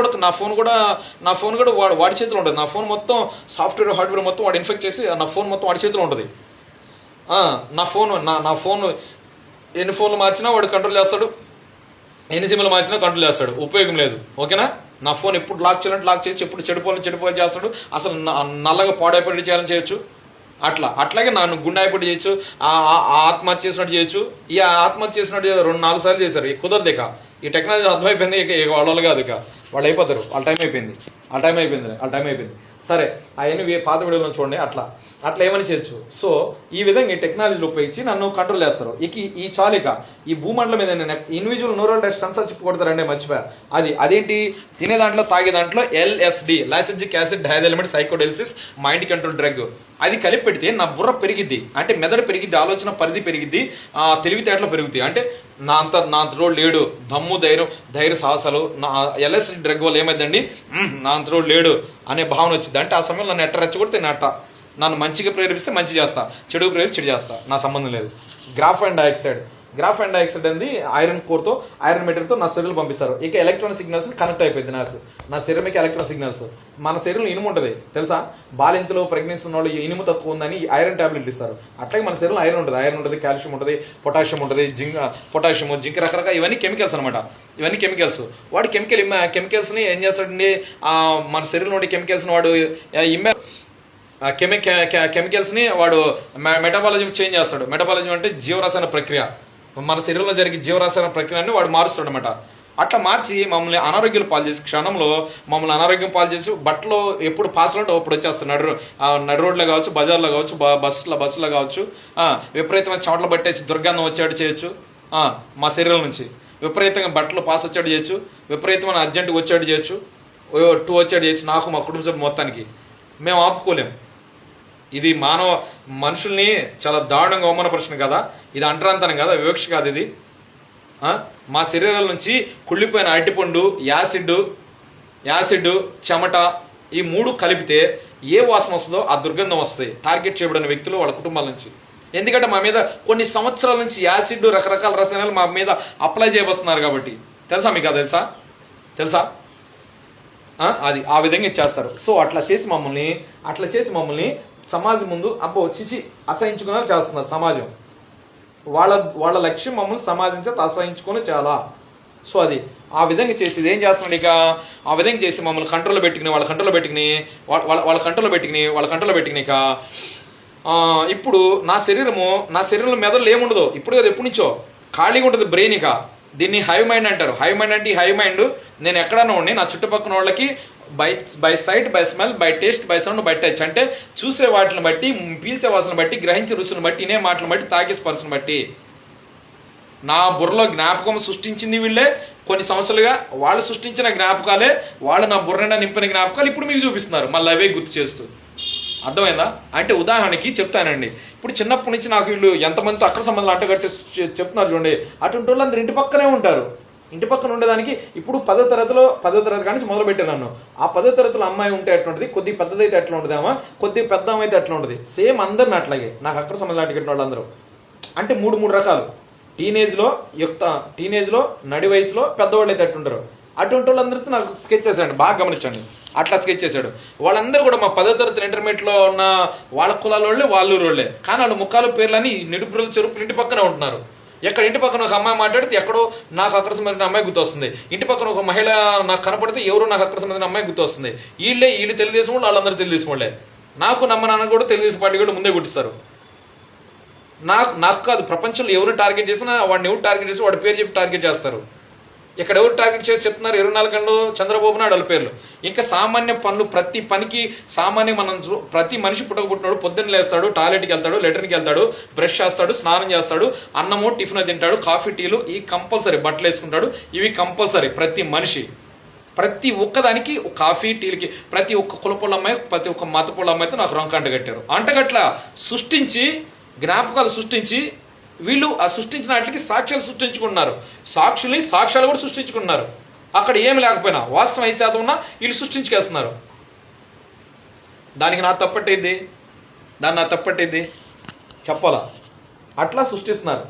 కూడా వాడి చేతిలో ఉంటుంది. నా ఫోన్ మొత్తం సాఫ్ట్వేర్ హార్డ్వేర్ మొత్తం వాడు ఇన్ఫెక్ట్ చేసి నా ఫోన్ మొత్తం వాడి చేతిలో ఉంటుంది. నా ఫోన్ ఎన్ని ఫోన్లు మార్చినా వాడు కంట్రోల్ చేస్తాడు, ఎన్ని సిమ్లు మార్చినా కంట్రోల్ చేస్తాడు. ఉపయోగం లేదు. ఓకేనా? నా ఫోన్ ఎప్పుడు లాక్ చేయొచ్చు, ఎప్పుడు చెడిపోయి చేస్తాడు. అసలు నల్లగా పాడైపోయి చేయాలని చేయొచ్చు. అట్లాగే నన్ను గుండె అయిపోయి చేయొచ్చు, ఆత్మహత్య చేసినట్టు చేయొచ్చు. ఈ ఆత్మహత్య చేసినట్టు 2-4 సార్లు చేశారు. కుదరదు. ఇక ఈ టెక్నాలజీ అర్థమైపోయింది. ఇక వాళ్ళు కాదు, ఇక వాళ్ళు అయిపోతారు. వాళ్ళ టైం అయిపోయింది. సరే, అవన్నీ పాత వీడియోలో చూడండి. అట్లా ఏమని చేయొచ్చు. సో ఈ విధంగా ఈ టెక్నాలజీలు ఉపయోగించి నన్ను కంట్రోల్ చేస్తారు. ఈ భూమండలం మీద ఇండివిజువల్ న్యూరల్ సెన్సార్ చిప్ కొడతారండి, మర్చిపోయా. అదేంటి? తినే దాంట్లో, తాగే దాంట్లో LSD, lysergic acid diethylamide psychedelics mind control drug. అది కలిపి పెడితే నా బుర్ర పెరిగిద్ది, అంటే మెదడు పెరిగిద్ది, ఆలోచన పరిధి పెరిగిద్ది, తెలివితేటలు పెరుగుతాయి. అంటే నా అంతరోడు లేడు, దమ్ము ధైర్య సాహసాలు. LSD డ్రగ్ వల్ల ఏమైందండి, నా అంతరోడు లేడు అనే భావన వచ్చింది. అంటే ఆ సమయంలో నన్ను రెచ్చగొడితే నన్ను మంచిగా ప్రేరేపిస్తే మంచి చేస్తా, చెడు ప్రేరేపిస్తే చెడు చేస్తా, నా సంబంధం లేదు. గ్రాఫైన్ డైఆక్సైడ్ అనేది ఐరన్ కోర్తో, ఐరన్ మెటీరియల్తో నా శరీరం పంపిస్తారు. ఇక ఎలక్ట్రానిక్ సిగ్నల్స్ కనెక్ట్ అయిపోయింది నా శరీరంకి. ఎలక్ట్రానిక్ సిగ్నల్స్, మన శరీరంలో ఇనుము ఉంటుంది తెలుసా? బాలింతలో ప్రెగ్నెన్సీ ఉన్న వాళ్ళు ఇనుము తక్కువ ఉందని ఐరన్ టాబ్లెట్లు ఇస్తారు. అట్లాగే మన శరీరంలో ఐరన్ ఉంటుంది, కాల్షియం ఉంటుంది, పొటాషియం ఉంటుంది, జింక్ రకరకాల ఇవన్నీ కెమికల్స్ అనమాట. ఇవన్నీ కెమికల్స్. వాడు కెమికల్స్ని ఏం చేస్తాడండి, మన శరీరంలో ఉండే కెమికల్స్ని వాడు కెమికల్స్ని వాడు మెటబాలజీ చేంజ్ చేస్తాడు. మెటబాలజీ అంటే జీవరసాయన ప్రక్రియ, మన శరీరంలో జరిగే జీవరసాయన ప్రక్రియని వాడు మారుస్తాడు అనమాట. అట్లా మార్చి మమ్మల్ని అనారోగ్యాలు పాలు చేసి, క్షణంలో మమ్మల్ని అనారోగ్యం పాలు చేసి, బట్టలు ఎప్పుడు పాస్ అవుట్ అప్పుడు వచ్చేస్తున్నాడు. నడు రోడ్లో కావచ్చు, బజార్లో కావచ్చు, బస్సులో కావచ్చు, విపరీతమైన చోట్ల పట్టేసి దుర్గంధం వచ్చాడు చేయొచ్చు. మా శరీరం నుంచి విపరీతంగా బట్టలు పాస్ వచ్చాడు చేయొచ్చు, విపరీతమైన అర్జెంటుగా వచ్చాడు చేయొచ్చు, 2 వచ్చాడు చేయొచ్చు. నాకు, మా కుటుంబ సభ్యులు మొత్తానికి మేము ఆపుకోలేము. ఇది మనుషుల్ని చాలా దారుణంగా అవమానపరుచును కదా, ఇది అంటరాంతనం కదా, వివక్ష కాదు ఇది. మా శరీరాల నుంచి కుళ్ళిపోయిన అరటిపండు, యాసిడ్, చెమట ఈ 3 కలిపితే ఏ వాసన వస్తుందో ఆ దుర్గంధం వస్తుంది టార్గెట్ చేయబడిన వ్యక్తులు వాళ్ళ కుటుంబాల నుంచి. ఎందుకంటే మా మీద కొన్ని సంవత్సరాల నుంచి యాసిడ్, రకరకాల రసాయనాలు మా మీద అప్లై చేయబోస్తున్నారు కాబట్టి. తెలుసా మీకు? తెలుసా అది ఆ విధంగా ఇచ్చేస్తారు. సో అట్లా చేసి మమ్మల్ని సమాజం ముందు అసహించుకునే చేస్తున్నారు సమాజం. వాళ్ళ లక్ష్యం మమ్మల్ని సమాజం చేత అసహించుకొని చాలా. సో అది ఆ విధంగా చేసి ఏం చేస్తున్నాడు ఇక, ఆ విధంగా చేసి మమ్మల్ని కంట్రోల్లో పెట్టుకుని వాళ్ళ కంట్రోల్లో పెట్టుకుని ఇక ఇప్పుడు నా శరీరంలో మెదడులో ఏముండదు ఇప్పుడు కదా, ఎప్పటి నుంచో ఖాళీగా ఉంటుంది బ్రెయిన్. ఇక దీన్ని హై మైండ్ అంటారు. హై మైండ్ అంటే ఈ హై మైండ్ నేను ఎక్కడన్నా ఉండి నా చుట్టుపక్కల వాళ్ళకి by sight, by smell, by taste, by sound, by touch అంటే చూసే వాటిని బట్టి, పీల్చే వాసన బట్టి, గ్రహించే రుచులను బట్టి, ఇనే మాటలను బట్టి, తాగే స్పర్శను బట్టి నా బుర్రలో జ్ఞాపకం సృష్టించింది వీళ్ళే. కొన్ని సంవత్సరాలుగా వాళ్ళు సృష్టించిన జ్ఞాపకాలే, వాళ్ళు నా బుర్ర నింపిన జ్ఞాపకాలు ఇప్పుడు మీకు చూపిస్తున్నారు మళ్ళీ అవే గుర్తు చేస్తూ. అర్థమైందా? అంటే ఉదాహరణకి చెప్తానండి, ఇప్పుడు చిన్నప్పటి నుంచి నాకు వీళ్ళు ఎంతమందితో అక్రమ సంబంధాలు అంటగట్టి చెప్తున్నారు చూడండి. అటువంటి వాళ్ళందరూ ఇంటి పక్కనే ఉంటారు. ఇంటి పక్కన ఉండేదానికి ఇప్పుడు 10వ తరగతి కానీ మొదలు పెట్టాను నన్ను. ఆ 10వ తరగతిలో అమ్మాయి ఉంటే ఎట్లా ఉంటుంది, కొద్ది పెద్దది అయితే ఎట్లా ఉంటుంది, కొద్ది పెద్ద అమ్మాయి అయితే ఎట్లా ఉంటుంది, సేమ్ అందరిని అట్లాగే నాకు అక్రమ సంబంధాలు అంటగట్టిన వాళ్ళందరూ. అంటే 3 రకాలు. టీనేజ్లో నడి వయసులో పెద్దవాళ్ళు అయితే ఎట్టుంటారు, అటువంటి వాళ్ళందరితో నాకు స్కెచ్ చేశాడు. బాగా గమనించండి, అట్లా స్కెచ్ చేశాడు. వాళ్ళందరూ కూడా మా 10వ తరగతి ఇంటర్మీడియట్లో ఉన్న వాళ్ళ కులాల వాళ్ళే, వాళ్ళూరు వాళ్ళే. కానీ వాళ్ళ ముఖాలు పేర్లని నిడుపుల చెరుపులు ఇంటి పక్కనే ఉంటున్నారు. ఎక్కడ ఇంటి పక్కన ఒక అమ్మాయి మాట్లాడితే ఎక్కడో నాకు అక్రమ సంబంధించిన అమ్మాయి గుర్తొస్తుంది. ఇంటి పక్కన ఒక మహిళ నాకు కనపడితే ఎవరో నాకు అక్రమ సంబంధించిన అమ్మాయి గుర్తొస్తుంది. వీళ్ళు తెలుగుదేశం వాళ్ళు, వాళ్ళందరూ తెలుగుదేశం వాళ్ళే. నాకు నాన్న కూడా తెలుగుదేశం పార్టీ కూడా ముందే గుర్తిస్తారు. నాకు కాదు, ప్రపంచంలో ఎవరు టార్గెట్ చేసినా వాడిని ఎవరు టార్గెట్ చేసి వాడి పేరు చెప్పి టార్గెట్ చేస్తారు. ఇక్కడ ఎవరు టార్గెట్ చేసి చెప్తున్నారు 24 గంటలు చంద్రబాబు నాయుడు వాళ్ళ పేర్లు. ఇంకా సామాన్య పనులు, ప్రతి పనికి ప్రతి మనిషి పుట్టకపోతున్నాడు. పొద్దున్న లేస్తాడు, టాయిలెట్కి వెళ్తాడు, లెటర్కి వెళ్తాడు, బ్రష్ చేస్తాడు, స్నానం చేస్తాడు, అన్నము టిఫిన్ తింటాడు, కాఫీ టీలు ఈ కంపల్సరీ, బట్టలు వేసుకుంటాడు, ఇవి కంపల్సరీ. ప్రతి మనిషి ప్రతి ఒక్కదానికి కాఫీ టీలకి ప్రతి ఒక్క కులపొళ్ళ అమ్మాయి, ప్రతి ఒక్క మతపొళ్ళ అమ్మాయితో నాకు రంక అంటగట్టారు. అంటగట్ల సృష్టించి జ్ఞాపకాలు సృష్టించి వీళ్ళు ఆ సృష్టించిన వాటికి సాక్ష్యాలు సృష్టించుకుంటున్నారు. సాక్ష్యాలు కూడా సృష్టించుకుంటున్నారు. అక్కడ ఏమి లేకపోయినా వాస్తవం 5% ఉన్నా వీళ్ళు సృష్టించుకేస్తున్నారు. దానికి నా తప్పట్టేది చెప్పాలా? అట్లా సృష్టిస్తున్నారు.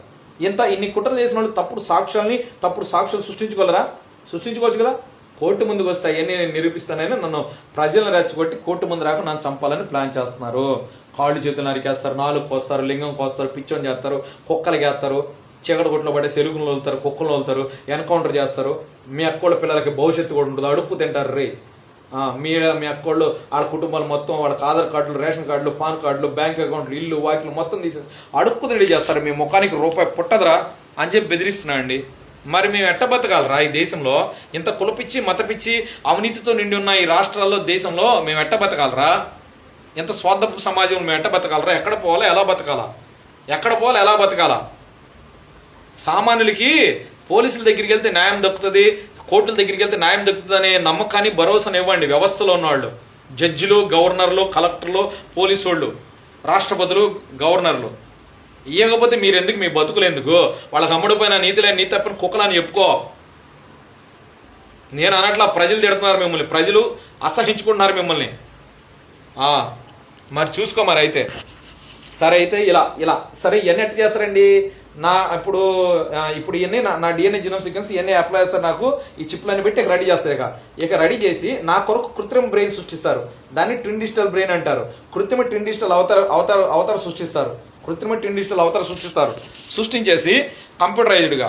ఇన్ని కుట్రలు చేసిన వాళ్ళు తప్పుడు సాక్ష్యాలు సృష్టించుకోవచ్చు కదా. కోర్టు ముందుకు వస్తే అవన్నీ నేను నిరూపిస్తానని నన్ను ప్రజలను రెచ్చగొట్టి కోర్టు ముందు రాక నన్ను చంపాలని ప్లాన్ చేస్తున్నారు. కాళ్ళు చేతులు నరికేస్తారు, నాలుగు కోస్తారు, లింగం కోస్తారు, పిచ్చోని చేస్తారు, కుక్కలకి వేస్తారు, చీకటి కొట్లో పడే సెలుగులు వదులుతారు, కుక్కలు వదులుతారు, ఎన్కౌంటర్ చేస్తారు. మీ అక్కోళ్ళ పిల్లలకి భవిష్యత్తు కూడా ఉంటుంది, అడుపు తింటారు రే. మీ అక్కోళ్ళు వాళ్ళ కుటుంబాలు మొత్తం వాళ్ళకి ఆధార్ కార్డులు, రేషన్ కార్డులు, పాన్ కార్డులు, బ్యాంక్ అకౌంట్లు, ఇల్లు వాకిలు మొత్తం తీసి అడుక్కు తిండి చేస్తారు. మీ ముఖానికి రూపాయి పుట్టదురా అని చెప్పి బెదిరిస్తున్నాండి. మరి మేము ఎట్ట బతకాలరా ఈ దేశంలో? ఇంత కులపిచ్చి మతపిచ్చి అవినీతితో నిండి ఉన్న ఈ రాష్ట్రాల్లో, దేశంలో మేము ఎట్ట బతకాలరా? ఎంత స్వార్థపు సమాజంలో మేము ఎట్ట బతకాలరా? ఎక్కడ పోవాలా, ఎలా బతకాలా? సామాన్యులకి పోలీసుల దగ్గరికి వెళ్తే న్యాయం దక్కుతుంది, కోర్టుల దగ్గరికి వెళ్తే న్యాయం దక్కుతుంది అనే నమ్మకాన్ని, భరోసాని ఇవ్వండి వ్యవస్థలో ఉన్నవాళ్ళు. జడ్జిలు, గవర్నర్లు, కలెక్టర్లు, పోలీసు వాళ్ళు, రాష్ట్రపతులు, గవర్నర్లు. ఇవ్వకపోతే మీరెందుకు? మీ బతుకులు ఎందుకు? వాళ్ళకి అమ్ముడిపోయిన నీతి తప్పిన కుక్కలని చెప్పుకో. నేను అనట్లా, ప్రజలు తిడుతున్నారు మిమ్మల్ని, ప్రజలు అసహించుకుంటున్నారు మిమ్మల్ని. మరి చూసుకో. మరి అయితే సరే, అయితే ఇలా సరే, ఇవన్నీ ఎట్లా చేస్తారండి? ఇప్పుడు ఇవన్నీ నా డిఎన్ఏ జీనోమ్ సీక్వెన్స్ ఇవన్నీ అప్లై చేస్తారు. నాకు ఈ చిప్లన్నీ పెట్టి రెడీ చేస్తారు. ఇక రెడీ చేసి నా కొరకు కృత్రిమ బ్రెయిన్ సృష్టిస్తారు. దాన్ని ట్విన్ డిజిటల్ బ్రెయిన్ అంటారు. కృత్రిమ ట్విన్ డిజిటల్ అవతార సృష్టిస్తారు. సృష్టించేసి కంప్యూటరైజ్డ్గా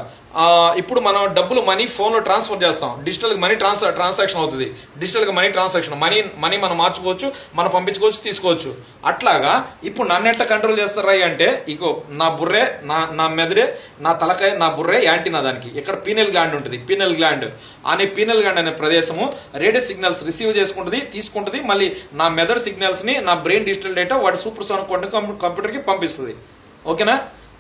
ఇప్పుడు మనం డబ్బులు మనీ ఫోన్లో ట్రాన్స్ఫర్ చేస్తాం. డిజిటల్గా మనీ ట్రాన్సాక్షన్ అవుతుంది. డిజిటల్గా మనీ ట్రాన్సాక్షన్, మనీ మనం మార్చుకోవచ్చు, మనం పంపించుకోవచ్చు, తీసుకోవచ్చు. అట్లాగా ఇప్పుడు నన్ను ఎట్లా కంట్రోల్ చేస్తారా అంటే, ఇగో నా బుర్రే, నా మెదడే, నా తలకాయ, నా బుర్రే యాంటీనా. దానికి ఇక్కడ పీనల్ గ్లాండ్ ఉంటుంది. పీనల్ గ్లాండ్ అనే ప్రదేశము రేడియో సిగ్నల్స్ రిసీవ్ తీసుకుంటుంది. మళ్ళీ నా మెదడు సిగ్నల్స్ని, నా బ్రెయిన్ డిజిటల్ డేటా వాటి సూపర్ సోనిక్ క్వాంటం కంప్యూటర్కి పంపిస్తుంది. ఓకేనా?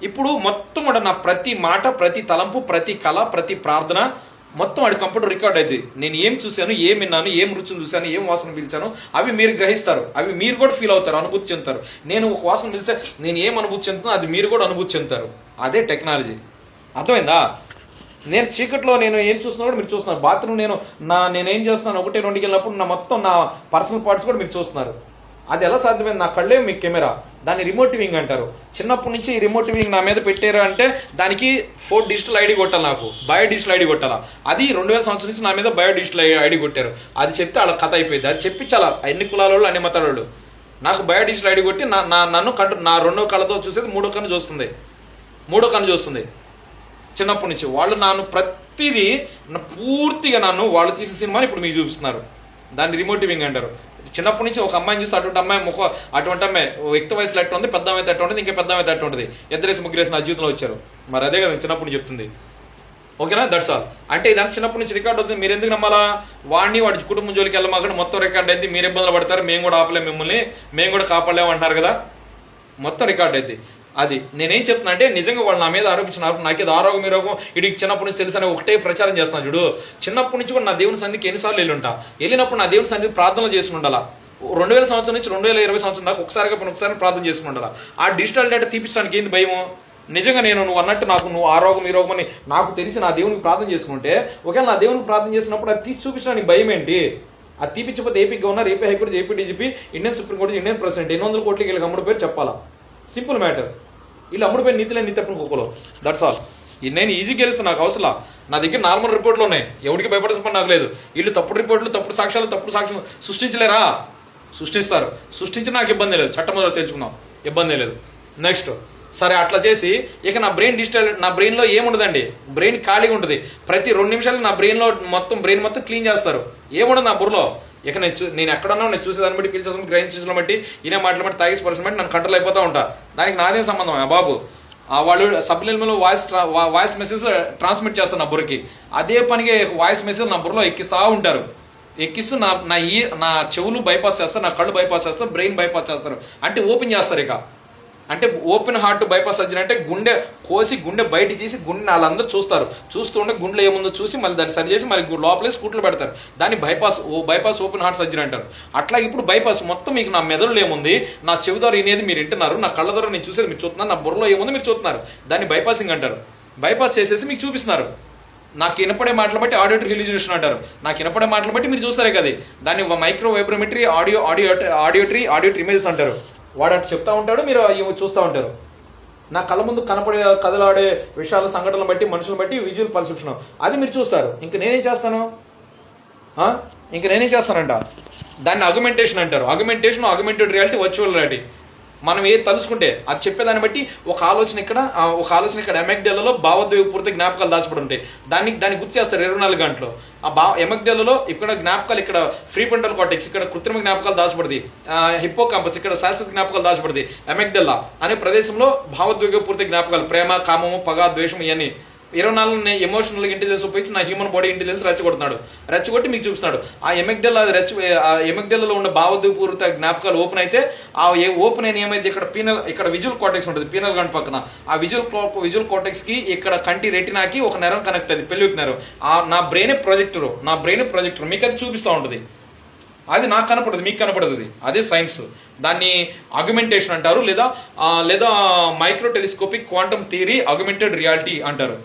ఇప్పుడు మొత్తం కూడా నా ప్రతి మాట, ప్రతి తలంపు, ప్రతి కళ, ప్రతి ప్రార్థన, మొత్తం వాడి కంప్యూటర్ రికార్డ్ అయింది. నేను ఏం చూశాను, ఏం విన్నాను, ఏం రుచిని చూశాను, ఏం వాసన పిలిచాను, అవి మీరు గ్రహిస్తారు, అవి మీరు కూడా ఫీల్ అవుతారు, అనుభూతి చెందుతారు. నేను ఒక వాసన పిలిస్తే నేను ఏం అనుభూతి చెందుతానో అది మీరు కూడా అనుభూతి చెందుతారు. అదే టెక్నాలజీ. అర్థమైందా? నేను చీకట్లో నేను ఏం చూస్తున్నా కూడా మీరు చూస్తున్నారు. బాత్రూమ్ నేనేం చేస్తున్నాను 1-2కి వెళ్ళినప్పుడు నా మొత్తం నా పర్సనల్ పార్ట్స్ కూడా మీరు చూస్తున్నారు. అది ఎలా సాధ్యమైంది? నా కళ్ళే మీ కెమెరా. దాన్ని రిమోట్ వింగ్ అంటారు. చిన్నప్పటి నుంచి ఈ రిమోట్ వింగ్ నా మీద పెట్టారు అంటే దానికి 4 డిజిటల్ ఐడి కొట్టాలి, నాకు బయో డిజిటల్ ఐడి కొట్టాలా. అది 2000 సంవత్సరం నుంచి నా మీద బయో డిజిటల్ ఐడి కొట్టారు. అది చెప్తే వాళ్ళ కథ అయిపోయింది. అది చెప్పించాలా అన్ని కులాల వాళ్ళు, అన్ని మతాల వాళ్ళు. నాకు బయో డిజిటల్ ఐడి కొట్టి నన్ను నా 2వ కళ్ళతో చూసేది 3వ కన్ను చూస్తుంది, 3వ కన్ను చూస్తుంది. చిన్నప్పటి నుంచి వాళ్ళు నన్ను ప్రతిదీ పూర్తిగా వాళ్ళు తీసిన సినిమాని ఇప్పుడు మీకు చూపిస్తున్నారు. దాన్ని రిమోట్ వింగ్ అంటారు. చిన్నప్పటి నుంచి ఒక అమ్మాయిని చూస్తే అటువంటి అమ్మాయి అటువంటి అమ్మాయి వ్యక్తి వయసులో ఎట్లా ఉంది, పెద్ద అమ్మాయి ఎట్లా ఉంటుంది, ఇంకా పెద్ద అమ్మాయి ఎట్లా ఉంటుంది, ఎద్దరేసి ముగ్గురేసి నా జీవితంలో వచ్చారు. మరి అదే కదా చిన్నప్పటి నుంచి చెప్తుంది. ఓకేనా? That's all. అంటే ఇదంతా చిన్నప్పటి నుంచి రికార్డ్ అవుతుంది. మీరు ఎందుకు నమ్మాలా? వాడి కుటుంబం జోలికి వెళ్ళమాకండి, మొత్తం రికార్డ్ అయింది. మీరు ఇబ్బందులు పడతారు, మేము కూడా ఆపలేము మిమ్మల్ని, మేము కూడా కాపాడలేము అంటారు కదా, మొత్తం రికార్డ్ అయింది. అది నేనేం చెప్తున్నా అంటే నిజంగా వాళ్ళు నా మీద ఆరోపించిన నాకేదో ఆరోగ్యం ఈ రోగం ఇడికి చిన్నప్పటి నుంచి తెలుసు అని ఒకటే ప్రచారం చేస్తున్నాను చూడు. చిన్నప్పటి నుంచి కూడా నా దేవుని సన్నిధికి ఎన్నిసార్లు వెళ్ళినప్పుడు నా దేవుని సన్నిధి ప్రార్థనలు చేసుకుని ఉండాలా. 2000 సంవత్సరం నుంచి 2020 సంవత్సరం దాకా ఒకసారి ప్రార్థన చేసుకుని ఉండాలా. ఆ డిజిటల్ డేటా తీపించడానికి ఏంది భయము? నిజంగా నువ్వు అన్నట్టు నువ్వు ఆ రోగం ఈ రోగం అని నాకు తెలిసి నా దేవునికి ప్రార్థన చేసుకుంటే, ఒకవేళ నా దేవునికి ప్రార్థన చేసినప్పుడు అది తీసి చూపించడానికి భయం ఏంటి? అది తీపించకపోతే AP governor, AP high court, AP DGP, Indian supreme court, Indian president 800 కోట్లకి వీళ్ళకి అమ్ముడు పేరు చెప్పాలా? Simple matter. వీళ్ళు అమ్ముడు పేరు నీతిలే నీతి తప్పుడు కుక్కలో. That's all. నేను ఈజీ గెలుస్తాను, నాకు అవసరం. నా దగ్గర నార్మల్ రిపోర్ట్లు ఉన్నాయి, ఎవరికి భయపడాల్సిన పని నాకు లేదు. వీళ్ళు తప్పుడు రిపోర్ట్లు, తప్పుడు సాక్ష్యాలు సృష్టించలేరా? సృష్టిస్తారు. సృష్టించి నాకు ఇబ్బంది లేదు, చట్టం మొదలు తెలుసుకుందాం, ఇబ్బంది లేదు. నెక్స్ట్ సరే అట్లా చేసి ఇక నా బ్రెయిన్లో ఏముండదండి, బ్రెయిన్ ఖాళీగా ఉంటుంది. ప్రతి 2 నిమిషాలు నా బ్రెయిన్ మొత్తం క్లీన్ చేస్తారు. ఏముండదు నా బుర్రలో. ఇక నేను ఎక్కడన్నా నేను చూసేదాన్ని బట్టి, పిలిచేసిన గ్రహించిన బట్టి, ఈయన మాటలు బట్టి, తాగేసి పరిస్థితి బట్టి నన్ను కంట్రోల్ అయిపోతూ ఉంటా. దానికి నాదేం సంబంధం బాబు? వాళ్ళు సబ్లిమినల్ వాయిస్ మెసేజ్ ట్రాన్స్మిట్ చేస్తారు నా బుర్రకి. అదే పనిగా వాయిస్ మెసేజ్ నా బుర్రలో ఎక్కిస్తూ ఉంటారు. ఎక్కిస్తూ నా చెవులు బైపాస్ చేస్తారు, నా కళ్ళు బైపాస్ చేస్తారు, బ్రెయిన్ బైపాస్ చేస్తారు. అంటే ఓపెన్ చేస్తారు. ఇక అంటే ఓపెన్ హార్ట్ బైపాస్ సర్జరీ అంటే గుండె కోసి గుండె బయట తీసి గుండె వాళ్ళందరూ చూస్తుంటే గుండెలో ఏముందో చూసి మళ్ళీ దాన్ని సరి చేసి మళ్ళీ లోపలే స్కూట్లు పెడతారు. దాన్ని బైపాస్ ఓపెన్ హార్ట్ సర్జరీ అంటారు. అట్లా ఇప్పుడు బైపాస్ మొత్తం మీకు నా మెదడులో ఏముంది, నా చెవి ద్వారా వినేది మీరు వింటున్నారు, నా కళ్ళ ద్వారా నేను చూసేది మీరు చూస్తున్నారు, నా బుర్రలో ఏముంది మీరు చూస్తున్నారు. దాన్ని బైపాసింగ్ అంటారు. బైపాస్ చేసేసి మీకు చూపిస్తున్నారు. నాకు వినపడే మాటలు బట్టి ఆడియోటరీ రిలీజేషన్ అంటారు. నాకు వినపడే మాటలు బట్టి మీరు చూస్తారే కదా, దాన్ని మైక్రో వైబ్రోమెట్రీ ఆడియోటరీ ఇమేజెస్ అంటారు. వాడు అటు చెప్తా ఉంటాడు, మీరు చూస్తూ ఉంటారు. నా కళ్ళ ముందు కనపడే కదలాడే విషయాల సంఘటనలు బట్టి, మనుషులను బట్టి విజువల్ పర్సెప్షన్ అది మీరు చూస్తారు. ఇంక నేనేం చేస్తానంట, దాన్ని అగ్మెంటేషన్ అంటారు. Augmented reality, virtual reality. మనం ఏది తలుచుకుంటే అది చెప్పేదాన్ని బట్టి ఒక ఆలోచన ఇక్కడ ఎమెగ్డేలలో భావోద్వేగపూరిత జ్ఞాపకాలు దాచిపడి ఉంటాయి. దాన్ని గుర్తు చేస్తారు 24 గంటలు. ఆ ఎమెగ్డేలలో ఇక్కడ జ్ఞాపకాలు, ఇక్కడ ఫ్రీఫ్రంటల్ కార్టెక్స్, ఇక్కడ కృత్రిమ జ్ఞాపకాలు దాచబడింది. హిప్పోకాంపస్, ఇక్కడ శాశ్వత జ్ఞాపకాలు దాచబడింది. ఎమెగ్డెల్లా అనే ప్రదేశంలో భావోద్వేగపూరిత జ్ఞాపకాలు, ప్రేమ, కామము, పగ, ద్వేషం, ఇవన్నీ 24 ఎమోషనల్ ఇంటెలిజెన్స్ ఉపయోగించి నా హ్యూమన్ బాడీ ఇంటెలిజెన్స్ రెచ్చగొట్టి మీకు చూపిస్తున్నాడు. ఆ ఎమెగ్డెల్లలో ఉన్న భావోద్వేగపూరిత జ్ఞాపకాలు ఓపెన్ అయితే, ఆ ఓపెన్ అయిన ఏమైతే ఇక్కడ విజువల్ కార్టెక్స్ ఉంటుంది, పీనల్ గంట పక్కన. ఆ విజువల్ కార్టెక్స్ కి ఇక్కడ కంటి రెటినాకి ఒక నెరం కనెక్ట్ అది, పెళ్ళికి నెరం. నా బ్రెయిన్ ప్రొజెక్టర్ మీకు అది చూపిస్తూ ఉంటుంది. అది నాకు కనపడదు, మీకు కనపడదు. అదే సైన్స్. దాన్ని అగ్మెంటేషన్ అంటారు, లేదా micro telescopic quantum theory augmented reality అంటారు.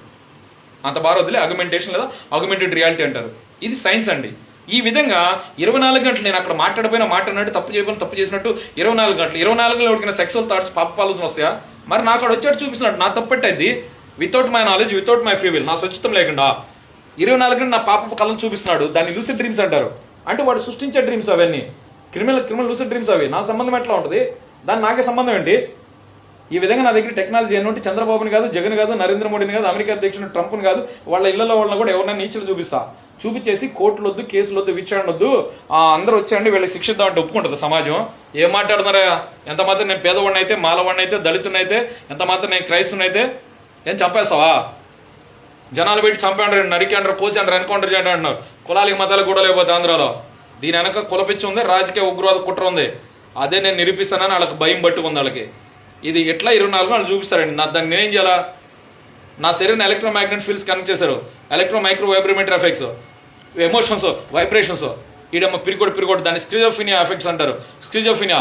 అంత బాగా వదిలే అగ్మెంటేషన్ లేదా అగ్మెంటెడ్ రియాలిటీ అంటారు. ఇది సైన్స్ అండి. ఈ విధంగా 24 గంటలు నేను అక్కడ మాట్లాడినట్టు తప్పు చేసినట్టు 24 గంటలు 24 గంటలు ఉడికిన సెక్సువల్ థాట్స్, పాప ఆలోచన వస్తాయా? మరి నాకు అక్కడ వచ్చాడు చూపిస్తున్నాడు, నా తప్పట్టేది. Without my knowledge, without my free will, నా స్వచ్ఛతం లేకుండా 24 గంటలు నా పాప కళను చూపిస్తున్నాడు. దాన్ని లూసిడ్ డ్రీమ్స్ అంటారు. అంటే వాడు సృష్టించే డ్రీమ్స్ అవన్నీ, క్రిమినల్ లూసిడ్ డ్రీమ్స్ అవి. నా సంబంధం ఎట్లా ఉంటుంది? దాన్ని నాకే సంబంధం ఏంటి? ఈ విధంగా నా దగ్గర టెక్నాలజీ ఏంటంటే చంద్రబాబుని కాదు, జగన్ కాదు, నరేంద్ర మోడీని కాదు, అమెరికా అధ్యక్షుడు ట్రంప్ని కాదు, వాళ్ళ ఇళ్లలో వాళ్ళని కూడా ఎవరైనా నీచులు చూపించేసి కోర్టులు వద్దు, కేసులు వద్దు, విచారణ వద్దు, అందరూ వచ్చాయండి వీళ్ళకి శిక్షిద్దాం అంటే ఒప్పుకుంటుంది సమాజం. ఏం మాట్లాడుతున్నారా? ఎంత మాత్రం నేను పేదవాడిని అయితే, మాలవాడిని అయితే, దళితుని అయితే, ఎంత మాత్రం నేను క్రైస్తుని అయితే ఏం చంపేస్తావా? జనాలు పెట్టి చంపేంటారు, నరికేంటారు, కోసేంటారు, ఎన్కౌంటర్ చేయండి అంటున్నారు. కులాలకి మతాలకు కూడా లేకపోతే ఆంధ్రాలో దీని వెనక కులపిచ్చి ఉంది, రాజకీయ ఉగ్రవాద కుట్ర ఉంది. అదే నేను నిరూపిస్తానని వాళ్ళకి భయం పట్టుకుంది వాళ్ళకి. ఇది ఎట్లా 24 వాళ్ళు చూపిస్తారండి. దాన్ని నేనేం చేయాలా? నా శరీరం ఎలక్ట్రోమాగ్నెట్ ఫీల్డ్స్ కనెక్ట్ చేశారు. Electro micro vibrometer effects, emotions, vibrations. ఈడమ్మ పిరికోడు దాన్ని స్క్రిజోఫినియా ఎఫెక్ట్స్ అంటారు. స్క్రిజోఫినియా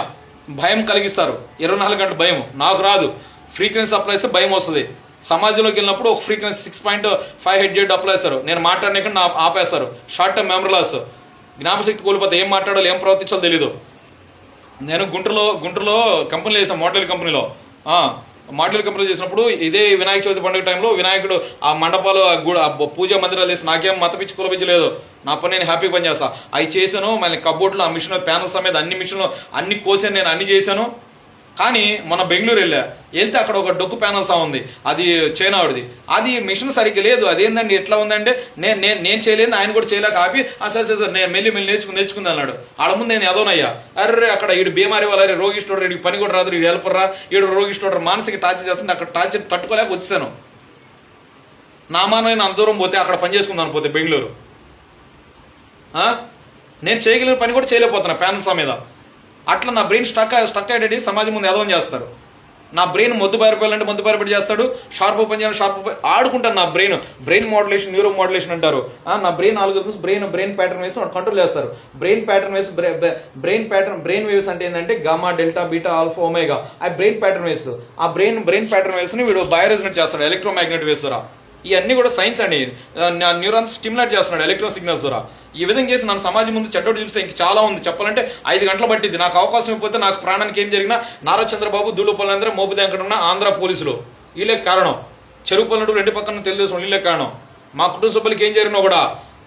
భయం కలిగిస్తారు. 24 గంటల భయం నాకు రాదు. ఫ్రీక్వెన్సీ అప్లై చేస్తే భయం వస్తుంది. సమాజంలోకి వెళ్ళినప్పుడు ఒక ఫ్రీక్వెన్సీ 6.5 హెడ్జెడ్ అప్లై చేస్తారు. నేను మాట్లాడినాక నా ఆపేస్తారు. షార్ట్ టర్మ్ మెమరీ లాస్, జ్ఞాపశక్తి కోల్పోతే ఏం మాట్లాడాలో ఏం ప్రవర్తించాలో తెలీదు. నేను గుంటూరులో కంపెనీలో చేశాను. మాడ్యూల్ కంపెనీలో చేసినప్పుడు ఇదే వినాయక చవితి పండుగ టైంలో వినాయకుడు ఆ మండపాలు పూజా మందిరాలు చేసి నాకేం మత పిచ్చి కులపిచ్చలేదు. నా పని నేను హ్యాపీ పని చేస్తా. అవి చేశాను. మళ్ళీ కబోర్డ్లో ఆ మిషన్ ప్యానల్స్ మీద అన్ని మిషన్లు అన్ని కోసాను. నేను అన్ని చేశాను. కానీ మన బెంగళూరు వెళ్తే అక్కడ ఒక డొక్కు ప్యానల్స్ ఉంది. అది చైనావాడిది. అది మిషన్ సరిగ్గా లేదు. అదేందండి ఎట్లా ఉందంటే నేను చేయలేదు, ఆయన కూడా చేయలేక ఆపి సార్ నేను మెల్లి నేర్చుకుంది అన్నాడు. ఆడ ముందు నేను ఎదోనయ్యా. అర్రే అక్కడ ఈడు బీమారి వాళ్ళ రోగిస్టోడర్, వీడికి పని కూడా రాదు, వీడు హెల్పర్రా, ఈడు రోగిస్టోడర్ మానసిక టార్చర్ చేస్తుంటే అక్కడ టార్చర్ తట్టుకోలేక వచ్చాను. నా మానవ అంత దూరం పోతే అక్కడ పని చేసుకుందాను పోతే బెంగళూరు. నేను చేయగలిగిన పని కూడా చేయలేకపోతున్నా ప్యానల్స్ మీద. అట్లా నా బ్రెయిన్ స్టక్ అయ్యేటి సమాజం ముందు ఎదవం చేస్తారు. నా బ్రెయిన్ మొద్దు పారిపోయాలంటే మొద్దు పారిపోయి చేస్తాడు. షార్ప్ ఓపెన్ చేయాలి, షార్ప్ ఆడుకుంటాను. నా బ్రెయిన్ మోడ్యులేషన్, న్యూరో మోడ్యులేషన్ అంటారు. నా బ్రెయిన్ ఆల్గోరిథమ్స్ బ్రెయిన్ ప్యాటర్న్ వేసి కంట్రోల్ చేస్తారు. బ్రెయిన్ వేవ్స్ అంటే ఏంటంటే gamma, delta, beta, alpha, omega. ఆ బ్రెయిన్ ప్యాటర్న్ వేవ్స్, ఆ బ్రెయిన్ ప్యాటర్న్ వేవ్స్ ని వీడు బయోరెజనెంట్ చేస్తాడు ఎలక్ట్రోమాగ్నెట్ వేవ్స్ ద్వారా. ఇవన్నీ కూడా సైన్స్ అండి. న్యూరాన్స్ స్టిమ్యులేట్ చేస్తున్నాడు ఎలక్ట్రో సిగ్నల్స్ ద్వారా. ఈ విధంగా చేసి నన్ను సమాజం ముందు చెడ్డోడు చూపిస్తే ఇంక చాలా ఉంది. చెప్పాలంటే 5 గంటలు పట్టింది. నాకు అవకాశం ఇవ్వకపోతే నాకు ప్రాణానికి ఏం జరిగినా నారా చంద్రబాబు, దూళుపల్లందరూ, మోపుది వెంకటరమణ, ఆంధ్ర పోలీసులు వీళ్ళే కారణం. చెరువు పల్లెటూరు 2 పక్కన తెలుగుదేశం వీళ్ళే కారణం. మా కుటుంబ సభ్యులకి ఏం జరిగినా కూడా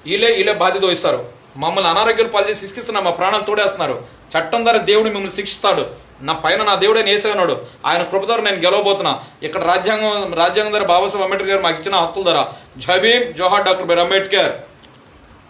వీళ్ళే బాధ్యత వహిస్తారు. మమ్మల్ని అనారోగ్యాలు పాల్చేసి శిక్షిస్తున్నారు. మా ప్రాణాలు తోడేస్తున్నారు. చట్టం ద్వారా దేవుడు మిమ్మల్ని శిక్షిస్తాడు. నా పైన నా దేవుడే నేసేవాడు. ఆయన కృప ద్వారా నేను గెలవబోతున్నా. ఇక్కడ రాజ్యాంగం ద్వారా బాబాసాహెబ్ అంబేద్కర్ గారు మాకు ఇచ్చిన హక్కుల ద్వారా. జై భీమ్, జోహార్ డాక్టర్ బిఆర్ అంబేద్కర్.